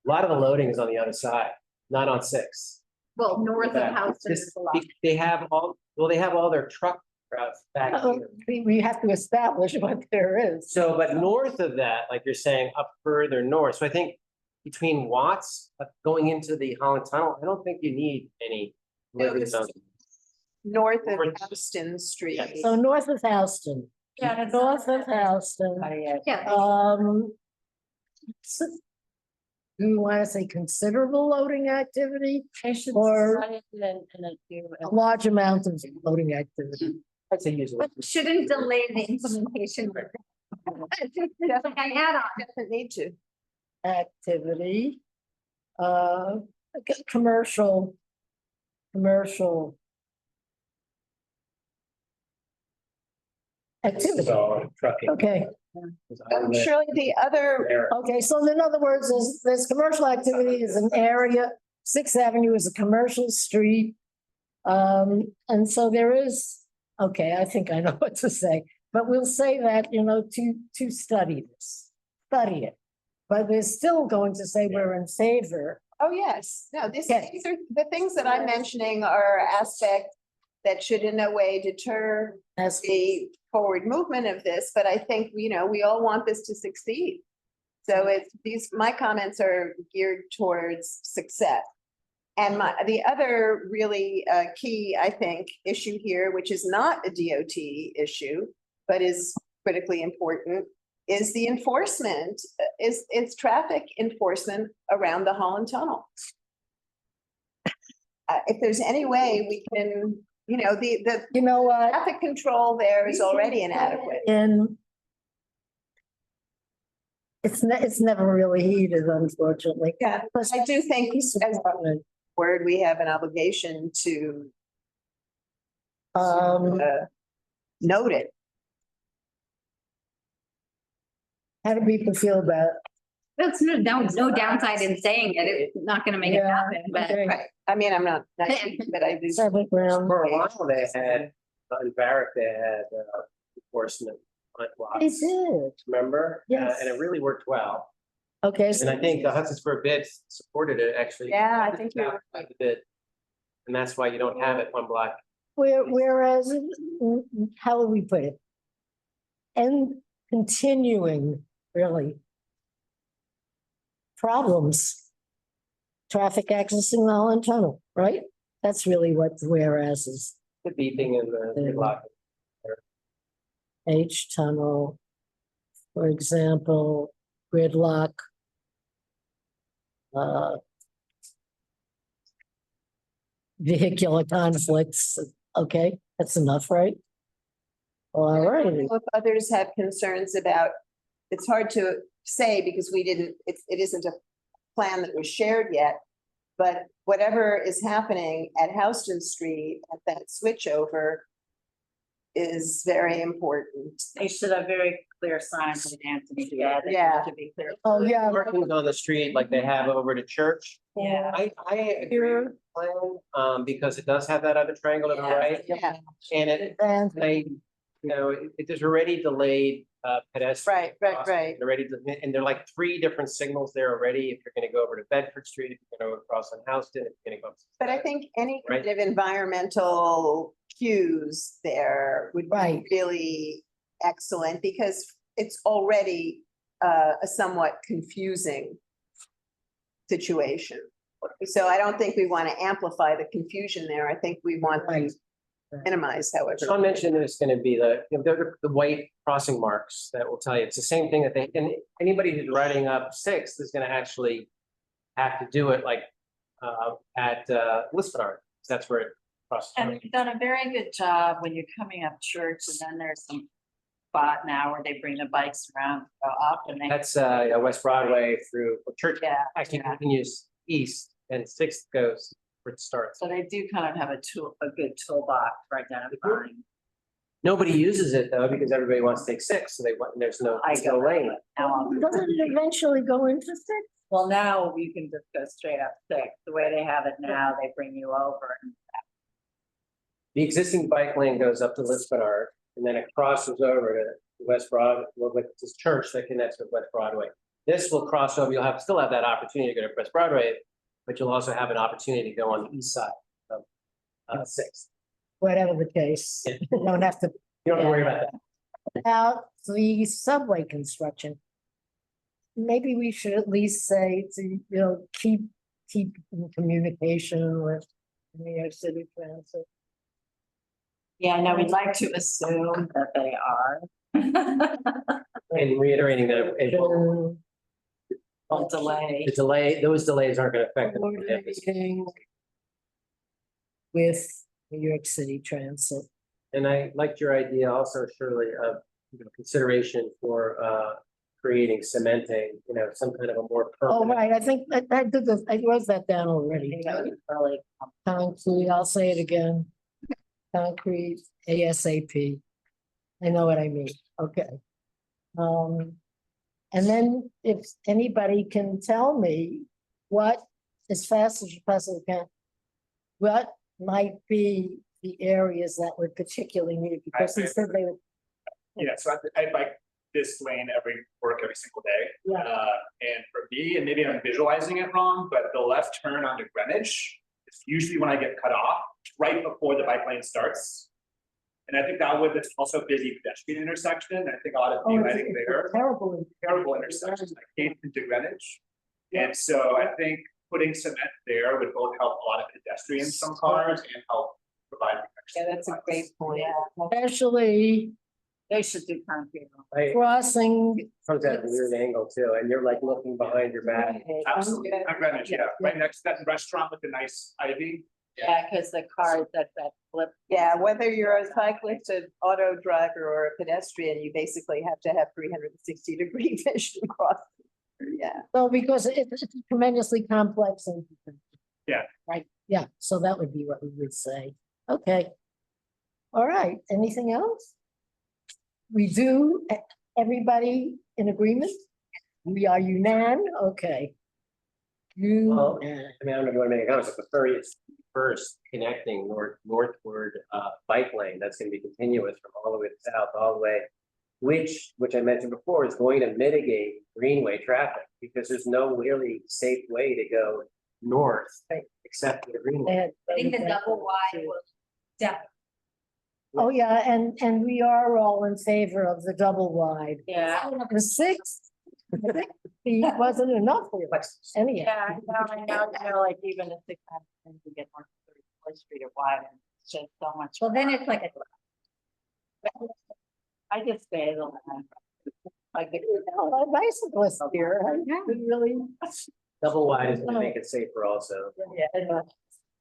Speaker 1: A lot of the loading is on the other side, not on 6th.
Speaker 15: Well, north of Houston is a lot.
Speaker 1: They have all their truck routes back here.
Speaker 4: We have to establish what there is.
Speaker 1: So, but north of that, like you're saying, up further north, so I think between Watts, going into the Holland Tunnel, I don't think you need any.
Speaker 7: North of Houston Street.
Speaker 4: So north of Houston.
Speaker 15: Yeah.
Speaker 4: North of Houston. Do you want to say considerable loading activity or a large amount of loading activity?
Speaker 1: I'd say usually.
Speaker 15: But shouldn't delay the implementation.
Speaker 7: Doesn't need to.
Speaker 4: Activity, commercial activity.
Speaker 1: So, trucking.
Speaker 4: Okay.
Speaker 7: Surely the other.
Speaker 4: Okay, so in other words, there's commercial activity is an area, 6th Avenue is a commercial street. And so there is, okay, I think I know what to say, but we'll say that, to study it. But we're still going to say we're in favor.
Speaker 7: Oh, yes. No, these are the things that I'm mentioning are aspects that should in no way deter the forward movement of this, but I think, we all want this to succeed. So my comments are geared towards success. And the other really key, I think, issue here, which is not a DOT issue, but is critically important, is the enforcement, is traffic enforcement around the Holland Tunnel. If there's any way we can, the traffic control there is already inadequate.
Speaker 4: And it's never really heated, unfortunately.
Speaker 7: Yeah, I do think as a word, we have an obligation to note it.
Speaker 4: How do people feel about it?
Speaker 15: That's no downside in saying it. It's not gonna make it happen, but.
Speaker 4: okay.
Speaker 7: Right. I mean, I'm not, but I do.
Speaker 1: For a while, they had, in Barrack, they had enforcement on blocks.
Speaker 4: They did.
Speaker 1: Remember?
Speaker 4: Yes.
Speaker 1: And it really worked well.
Speaker 4: Okay.
Speaker 1: And I think the Hudson's Spur bid supported it, actually.
Speaker 7: Yeah, I think you're right.
Speaker 1: Bid. And that's why you don't have it one block.
Speaker 4: Whereas, how would we put it? and continuing, really, problems. Traffic accessing the Holland Tunnel, right? That's really what the whereas is.
Speaker 1: The beeping and the block.
Speaker 4: H tunnel, for example, gridlock. Vehicular conflicts, okay, that's enough, right? All right.
Speaker 7: If others have concerns about, it's hard to say because we didn't, it isn't a plan that was shared yet. But whatever is happening at Houston Street at that switchover is very important.
Speaker 5: They should have very clear signs with Anthony.
Speaker 7: Yeah.
Speaker 5: To be clear.
Speaker 4: Oh, yeah.
Speaker 1: Parking's on the street like they have over to church.
Speaker 5: Yeah.
Speaker 1: I agree with the plan, because it does have that other triangle to the right.
Speaker 7: Yeah.
Speaker 1: And there's already delayed pedestrian.
Speaker 7: Right.
Speaker 1: And there are like 3 different signals there already. If you're gonna go over to Bedford Street, if you're gonna go across on Houston, if you're gonna go.
Speaker 7: But I think any kind
Speaker 1: Right.
Speaker 7: of environmental cues there would be really excellent because it's already a somewhat confusing situation. So I don't think we want to amplify the confusion there. I think we want to minimize however.
Speaker 1: Sean mentioned that it's gonna be the white crossing marks that will tell you. It's the same thing that and anybody who's riding up 6th is gonna actually have to do it like at Lispenard. That's where it crosses.
Speaker 5: And we've done a very good job when you're coming up Church, and then there's some spot now where they bring the bikes around, go up, and they.
Speaker 1: That's West Broadway through Church.
Speaker 5: Yeah,
Speaker 1: Actually
Speaker 5: yeah.
Speaker 1: continues east and 6th goes where it starts.
Speaker 5: So they do kind of have a good toolbox for identifying.
Speaker 1: Nobody uses it though, because everybody wants to take 6th, so there's no lane.
Speaker 4: Doesn't it eventually go into 6?
Speaker 5: Well, now you can just go straight up 6. The way they have it now, they bring you over and.
Speaker 1: The existing bike lane goes up to Lispenard and then it crosses over to West Broadway, with this church that connects with West Broadway. This will cross over, you'll still have that opportunity to go to West Broadway, but you'll also have an opportunity to go on the east side of 6th.
Speaker 4: Whatever the case, you don't have to.
Speaker 1: You don't have to worry about that.
Speaker 4: About the subway construction. Maybe we should at least say to, keep in communication with New York City Transit.
Speaker 5: Yeah, no, we'd like to assume that they are.
Speaker 1: And reiterating that it will.
Speaker 5: Delay.
Speaker 1: Those delays aren't gonna affect them.
Speaker 4: Coordinating with New York City Transit.
Speaker 1: And I liked your idea also, Shirley, of consideration for creating cementing, some kind of a more
Speaker 4: Oh,
Speaker 1: permanent.
Speaker 4: right, I think I did this, I wrote that down already. Concrete, I'll say it again. Concrete ASAP. I know what I mean, okay. And then if anybody can tell me what, as fast as you possibly can, what might be the areas that would particularly need, because they said they.
Speaker 9: Yeah, so I bike this lane every single day.
Speaker 4: Yeah.
Speaker 9: And for me, and maybe I'm visualizing it wrong, but the left turn onto Greenwich is usually when I get cut off, right before the bike lane starts. And I think it's also a busy pedestrian intersection. I think a lot of lighting there. Terrible intersection, like Cape into Greenwich. And so I think putting cement there would both help a lot of pedestrians, some cars, and help provide protection.
Speaker 5: Yeah, that's a great point.
Speaker 4: Especially
Speaker 5: They should do concrete.
Speaker 4: crossing.
Speaker 1: Comes at a weird angle too, and you're like looking behind your back.
Speaker 9: Absolutely, on Greenwich, yeah, right next to that restaurant with the nice ivy.
Speaker 5: Yeah, because the cars that flip.
Speaker 7: Yeah, whether you're a cyclist, an auto driver, or a pedestrian, you basically have to have 360-degree vision across. Yeah.
Speaker 4: So because it's tremendously complex and.
Speaker 9: Yeah.
Speaker 4: Right, yeah, so that would be what we would say. Okay. All right, anything else? We do, everybody in agreement? We are okay.
Speaker 1: Well, I mean, I don't know if you want to make a comment, but first connecting northward bike lane, that's gonna be continuous from all the way to south, all the way. Which I mentioned before is going to mitigate greenway traffic, because there's no really safe way to go north except for the greenway.
Speaker 15: I think the double wide will definitely
Speaker 4: Oh, yeah, and we are all in favor of the double wide.
Speaker 5: Yeah.
Speaker 4: The 6 feet wasn't enough for us anyhow.
Speaker 5: Yeah, I know, like even the 6 times to get more 34th Street or wide, and it's just so much.
Speaker 15: Well, then it's like a.
Speaker 5: I just say the line. Like the.
Speaker 4: A bicyclist here, I could really.
Speaker 1: Double wide is gonna make it safer also.
Speaker 4: Yeah.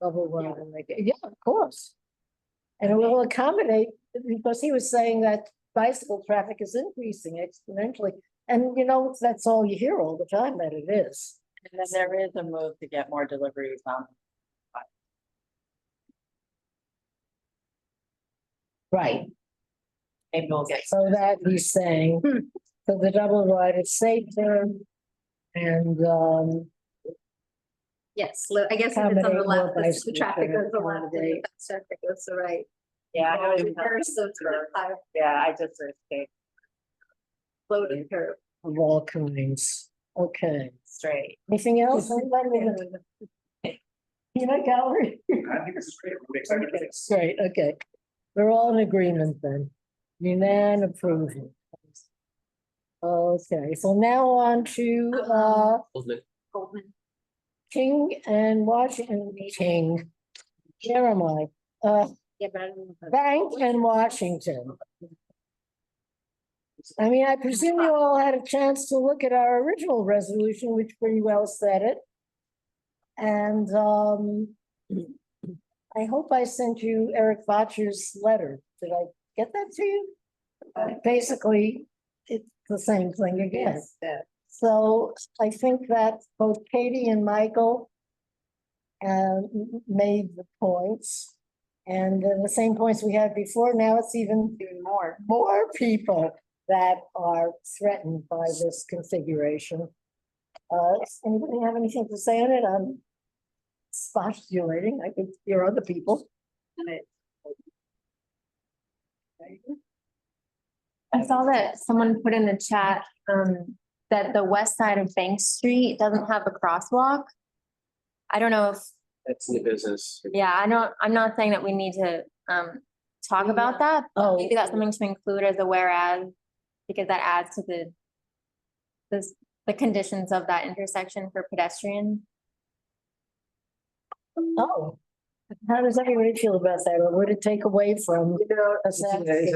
Speaker 4: Double wide and make it, yeah, of course. And it will accommodate, because he was saying that bicycle traffic is increasing exponentially. And you know, that's all you hear all the time, that it is.
Speaker 5: And then there is a move to get more deliveries on.
Speaker 4: Right.
Speaker 5: Maybe we'll get.
Speaker 4: So that he's saying, so the double wide is safer. And
Speaker 15: Yes, I guess if it's on the
Speaker 4: Accommodate more
Speaker 15: left, the
Speaker 4: bicycle
Speaker 15: traffic goes the left, and
Speaker 4: accommodate.
Speaker 15: the traffic goes the right.
Speaker 5: Yeah, I know.
Speaker 15: Reverse of the tire.
Speaker 5: Yeah, I just say
Speaker 15: Loading curve.
Speaker 4: of all kinds, okay.
Speaker 5: straight.
Speaker 4: Anything else? Peanut gallery?
Speaker 9: I think this is great. I'm excited for this.
Speaker 4: Great, okay. We're all in agreement then. Unanimous approval. Okay, so now on to
Speaker 15: Goldman.
Speaker 4: King and Washington, King, Jeremiah,
Speaker 15: Yeah, but I don't know.
Speaker 4: Bank and Washington. I mean, I presume you all had a chance to look at our original resolution, which pretty well said it. And I hope I sent you Eric Botcher's letter. Did I get that to you? Basically, it's the same thing again. So I think that both Katie and Michael made the points. And the same points we had before, now it's even more people that are threatened by this configuration. Does anybody have anything to say on it? I'm postulating. I could hear other people.
Speaker 2: I saw that someone put in the chat, that the west side of Bank Street doesn't have a crosswalk. I don't know if,
Speaker 1: That's new business.
Speaker 2: yeah, I'm not saying that we need to, talk about that. But maybe that's something to include as a whereas, because that adds to the conditions of that intersection for pedestrians.
Speaker 4: Oh, how does everybody feel about that? Or would it take away from?
Speaker 1: Is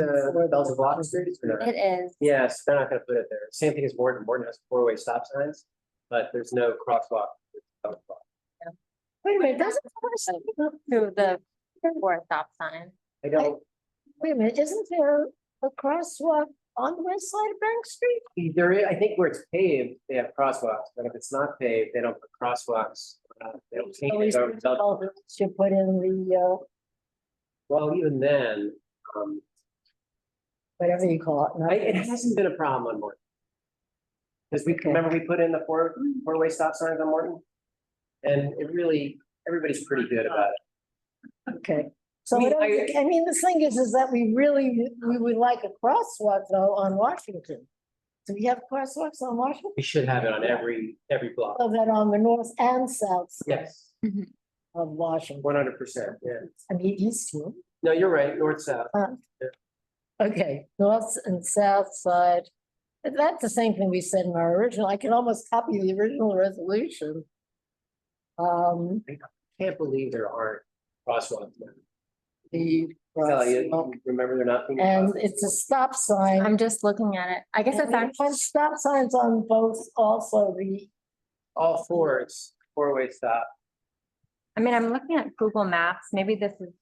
Speaker 1: Bells of Block Street? or not?
Speaker 2: It is.
Speaker 1: Yes, they're not gonna put it there. Same thing as Morton. Morton has 4-way stop signs, but there's no crosswalk.
Speaker 4: Wait a minute, doesn't
Speaker 2: To the for a stop sign.
Speaker 1: I don't,
Speaker 4: wait a minute, isn't there a crosswalk on the west side of Bank Street?
Speaker 1: there is, I think where it's paved, they have crosswalks, but if it's not paved, they don't put crosswalks. They don't change it over to-
Speaker 4: Should put in the,
Speaker 1: Well, even then,
Speaker 4: whatever you call it.
Speaker 1: it hasn't been a problem on Morton. Because remember we put in the four-way stop signs on Morton? And it really, everybody's pretty good about it.
Speaker 4: Okay, so I mean, the thing is that we would like a crosswalk though on Washington. Do we have crosswalks on Washington?
Speaker 1: We should have it on every block.
Speaker 4: So that on the north and south side
Speaker 1: Yes,
Speaker 4: of Washington.
Speaker 1: 100%, yeah.
Speaker 4: I mean, east too.
Speaker 1: No, you're right, north, south.
Speaker 4: Okay, north and south side. That's the same thing we said in our original. I can almost copy the original resolution.
Speaker 1: I can't believe there aren't crosswalks.
Speaker 4: The
Speaker 1: Tell you, remember they're not. being
Speaker 4: and
Speaker 1: crosswalks.
Speaker 4: it's a stop sign.
Speaker 2: I'm just looking at it. I guess it's
Speaker 4: And
Speaker 2: actually.
Speaker 4: stop signs on both also the.
Speaker 1: All four, it's 4-way stop.
Speaker 2: I mean, I'm looking at Google Maps. Maybe this is.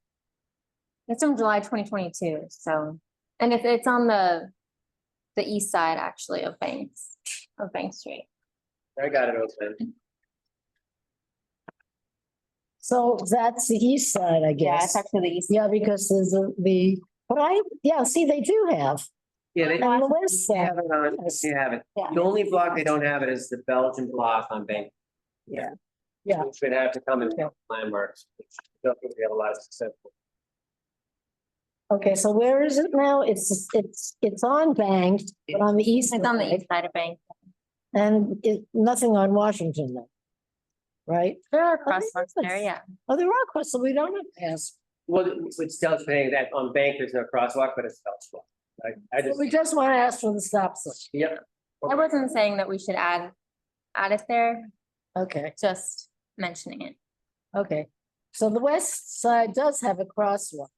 Speaker 2: It's from July 2022, so, and it's on the east side actually of Bank Street.
Speaker 1: I got it open.
Speaker 4: So that's the east side, I guess.
Speaker 2: Yeah, it's actually the east.
Speaker 4: Yeah, because there's but see, they do have.
Speaker 1: Yeah, they
Speaker 4: On the west
Speaker 1: they
Speaker 4: side.
Speaker 1: have it on, they have it.
Speaker 4: Yeah.
Speaker 1: The only block they don't have it is the Belgian block on Bank.
Speaker 4: Yeah. Yeah.
Speaker 1: Which would have to come in landmarks, which I don't think we have a lot of success with.
Speaker 4: Okay, so where is it now? It's on Bank, but on the east.
Speaker 2: It's on the
Speaker 4: side.
Speaker 2: east side of Bank.
Speaker 4: And nothing on Washington then, right?
Speaker 2: There are crosswalks there, yeah.
Speaker 4: Oh, there are crosswalks, so we don't have to ask
Speaker 1: Well, it's still saying that on Bank, there's no crosswalk, but it's spelled. I just,
Speaker 4: We just want to ask for the stop sign.
Speaker 1: yep.
Speaker 2: I wasn't saying that we should add it there,
Speaker 4: Okay,
Speaker 2: just mentioning it.
Speaker 4: okay. So the west side does have a crosswalk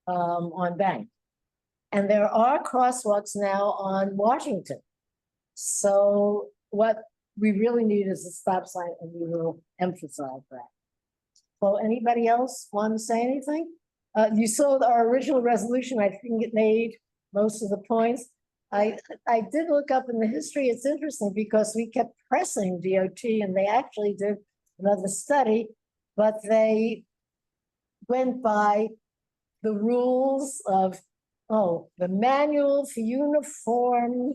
Speaker 4: on Bank. And there are crosswalks now on Washington. So what we really need is a stop sign, and we will emphasize that. So anybody else want to say anything? You saw our original resolution, I think it made most of the points. I did look up in the history, it's interesting because we kept pressing DOT and they actually did another study, but they went by the rules of, the manual for uniform,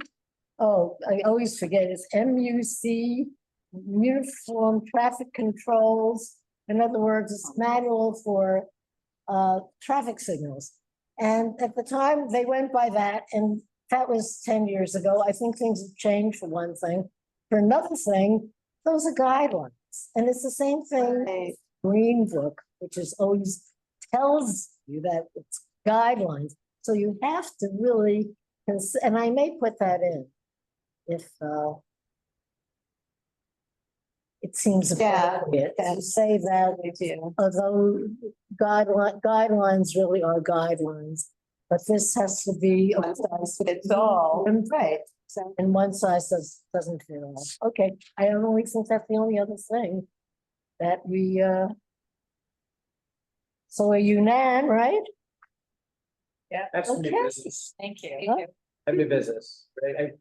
Speaker 4: I always forget, it's MUC, Uniform Traffic Controls. In other words, it's manual for traffic signals. And at the time, they went by that, and that was 10 years ago. I think things have changed for one thing. For another thing, those are guidelines. And it's the same thing with Green Book, which is always tells you that it's guidelines. So you have to really, and I may put that in if it seems appropriate to say that, although guidelines really are guidelines, but this has to be one size fits all, right? And one size doesn't fit all. Okay, I only think that's the only other thing that we. So a unan, right?
Speaker 1: Yeah, that's some new
Speaker 4: Okay.
Speaker 1: business.
Speaker 5: Thank you.
Speaker 1: I have new business, right?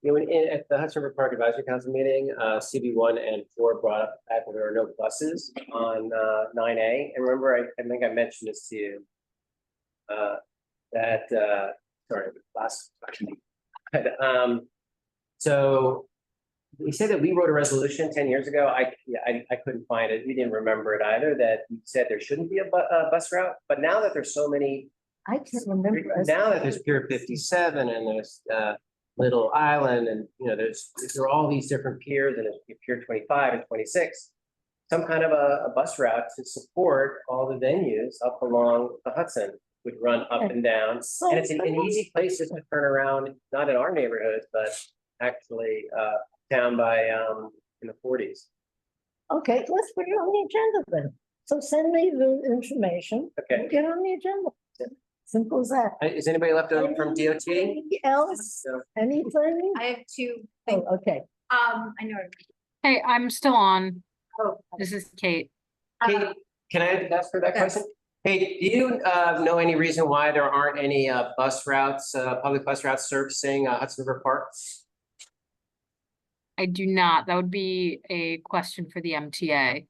Speaker 1: At the Hudson River Park Advisory Council meeting, CB1 and 4 brought up the fact that there are no buses on 9A. And remember, I think I mentioned this to you. Last meeting. But so we said that we wrote a resolution 10 years ago. I couldn't find it. We didn't remember it either, that we said there shouldn't be a bus route. But now that there's so many,
Speaker 4: I can't remember.
Speaker 1: now that there's Pier 57 and there's Little Island, and there are all these different piers, and there's Pier 25 and 26, some kind of a bus route to support all the venues up along the Hudson would run up and down. And it's an easy place just to turn around, not in our neighborhoods, but actually down by in the 40s.
Speaker 4: Okay, let's put it on the agenda then. So send me the information.
Speaker 1: Okay.
Speaker 4: Get on the agenda. Simple as that.
Speaker 1: Is anybody left over from DOT?
Speaker 4: Anything else? Anything?
Speaker 15: I have two.
Speaker 4: Oh, okay.
Speaker 15: I know.
Speaker 10: Hey, I'm still on.
Speaker 15: Oh,
Speaker 10: This is Kate.
Speaker 1: Kate, can I ask for that question? Hey, do you know any reason why there aren't any bus routes, public bus routes servicing Hudson River Park?
Speaker 10: I do not. That would be a question for the MTA.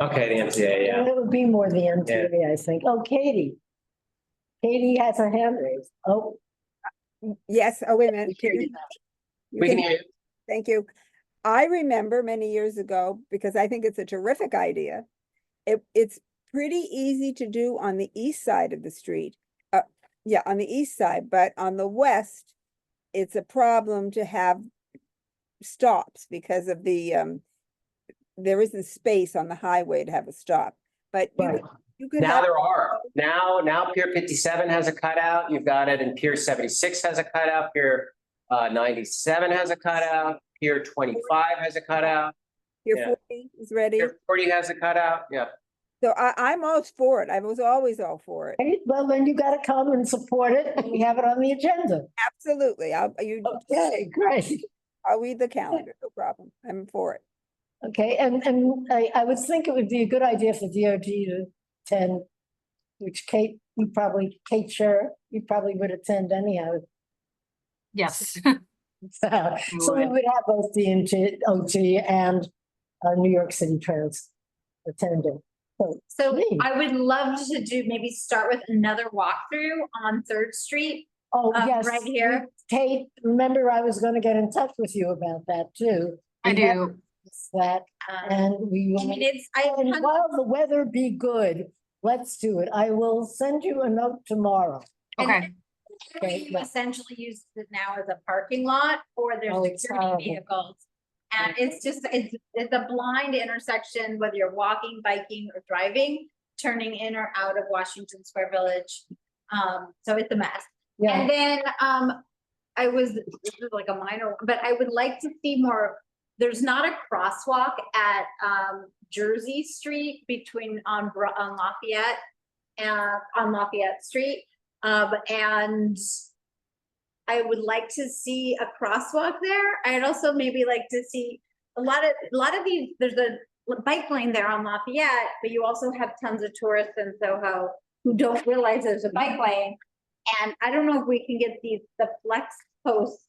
Speaker 1: Okay, the MTA, yeah.
Speaker 4: It would be more the MTA, I think. Oh, Katie. Katie has her hand raised. Oh.
Speaker 20: Yes, oh, wait a minute.
Speaker 1: We can hear you.
Speaker 20: Thank you. I remember many years ago, because I think it's a terrific idea. It's pretty easy to do on the east side of the street. Yeah, on the east side, but on the west, it's a problem to have stops because of the, there isn't space on the highway to have a stop. But you could
Speaker 1: Now
Speaker 20: have.
Speaker 1: there are. Now Pier 57 has a cutout. You've got it, and Pier 76 has a cutout. Pier 97 has a cutout. Pier 25 has a cutout.
Speaker 20: Pier
Speaker 1: Yeah.
Speaker 20: 40 is ready.
Speaker 1: Pier 40 has a cutout. Yeah.
Speaker 20: So I'm all for it. I was always all for it.
Speaker 4: Right, well, then you gotta come and support it, and we have it on the agenda.
Speaker 20: Absolutely.
Speaker 4: Okay, great.
Speaker 20: I'll read the calendar, no problem. I'm for it.
Speaker 4: Okay, and I would think it would be a good idea for DOT to attend, which Kate Sher, you probably would attend anyhow.
Speaker 10: Yes.
Speaker 4: So we would have both DOT and New York City Trans attending.
Speaker 15: So I would love to maybe start with another walkthrough on 3rd Street.
Speaker 4: Oh, yes.
Speaker 15: Right here.
Speaker 4: Kate, remember I was gonna get in touch with you about that too.
Speaker 10: I do.
Speaker 4: That, and we will.
Speaker 15: I mean,
Speaker 4: And while the weather be good, let's do it. I will send you a note tomorrow.
Speaker 10: Okay.
Speaker 15: You essentially use it now as a parking lot for their
Speaker 4: it's
Speaker 15: security
Speaker 4: horrible.
Speaker 15: vehicles. And it's a blind intersection, whether you're walking, biking, or driving, turning in or out of Washington Square Village. So it's a mess.
Speaker 4: Yeah.
Speaker 15: And then, this is like a minor one, but I would like to see more, there's not a crosswalk at, Jersey Street between, on Lafayette, on Lafayette Street. And I would like to see a crosswalk there. I'd also maybe like to see a lot of these, there's a bike lane there on Lafayette, but you also have tons of tourists in Soho who don't realize there's a bike lane. And I don't know if we can get the flex posts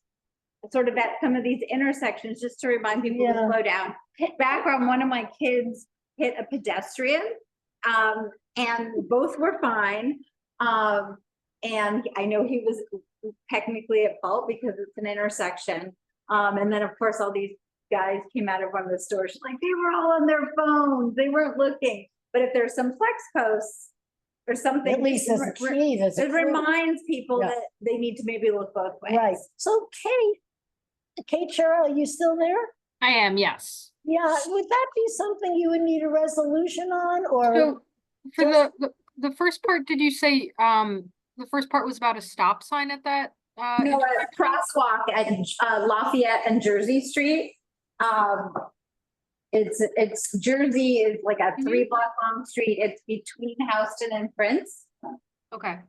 Speaker 15: sort of at some of these intersections, just to remind people to slow down. Background, one of my kids hit a pedestrian, and both were fine. And I know he was technically at fault because it's an intersection. And then of course, all these guys came out of one of the stores, like they were all on their phones, they weren't looking. But if there's some flex posts or something.
Speaker 4: At least there's a key, there's a
Speaker 15: It
Speaker 4: clue.
Speaker 15: reminds people
Speaker 4: Yeah.
Speaker 15: that they need to maybe look both ways.
Speaker 4: Right. So Kate Cheryl, are you still there?
Speaker 10: I am, yes.
Speaker 4: Yeah, would that be something you would need a resolution on, or?
Speaker 10: So for the first part, did you say, the first part was about a stop sign at that?
Speaker 15: No, a crosswalk at Lafayette and Jersey Street. It's Jersey is like a 3-block long street. It's between Houston and Prince.
Speaker 10: Okay.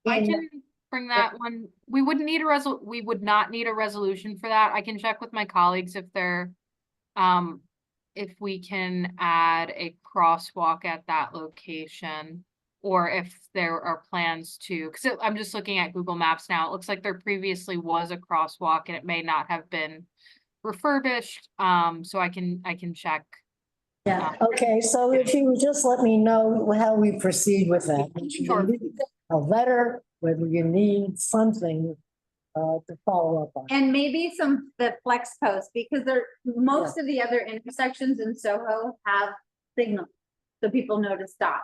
Speaker 10: I
Speaker 15: And-
Speaker 10: can bring that one. We wouldn't need we would not need a resolution for that. I can check with my colleagues if they're, if we can add a crosswalk at that location. Or if there are plans to, because I'm just looking at Google Maps now, it looks like there previously was a crosswalk and it may not have been refurbished, so I can check.
Speaker 4: Yeah, okay, so if you would just let me know how we proceed with that.
Speaker 10: Sure.
Speaker 4: A letter, whether you need something to follow up on.
Speaker 15: And maybe the flex posts, because most of the other intersections in Soho have signals, so people know to stop.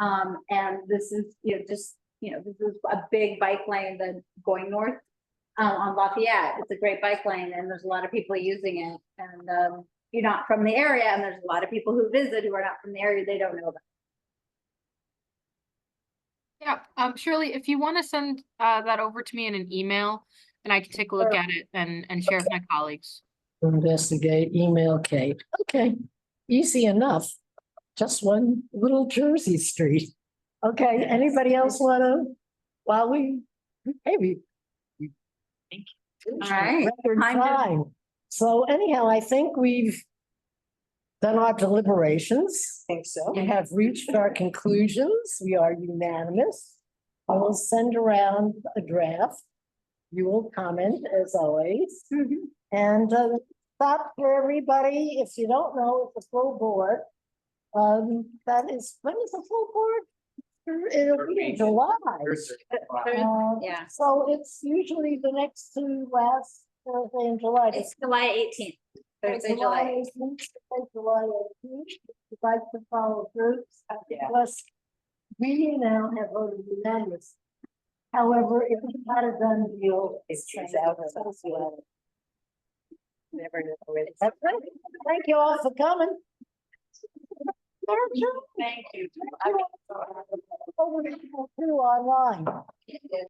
Speaker 15: And this is, this is a big bike lane that's going north, on Lafayette. It's a great bike lane and there's a lot of people using it. And, you're not from the area, and there's a lot of people who visit who are not from the area, they don't know about it.
Speaker 10: Yeah, Shirley, if you want to send that over to me in an email, and I can take a look at it and share with my colleagues.
Speaker 4: Investigate, email Kate. Okay, easy enough. Just one little Jersey Street. Okay, anybody else while we, maybe.
Speaker 15: All right.
Speaker 4: Record time. So anyhow, I think we've done our deliberations.
Speaker 7: Think so.
Speaker 4: We have reached our conclusions. We are unanimous. I will send around a draft. You will comment as always. And stop for everybody, if you don't know, it's a full board. That is, when is the full board? It'll be in July.
Speaker 15: Yeah.
Speaker 4: So it's usually the next to last Thursday in July.
Speaker 15: It's July 18th, Thursday, July.
Speaker 4: 18th, July 18th. You'd like to follow groups, plus we now have voted unanimous. However, if we had a done deal, it's out.
Speaker 7: Never know.
Speaker 4: That's right. Thank you all for coming.
Speaker 5: Thank you.
Speaker 4: Over to online.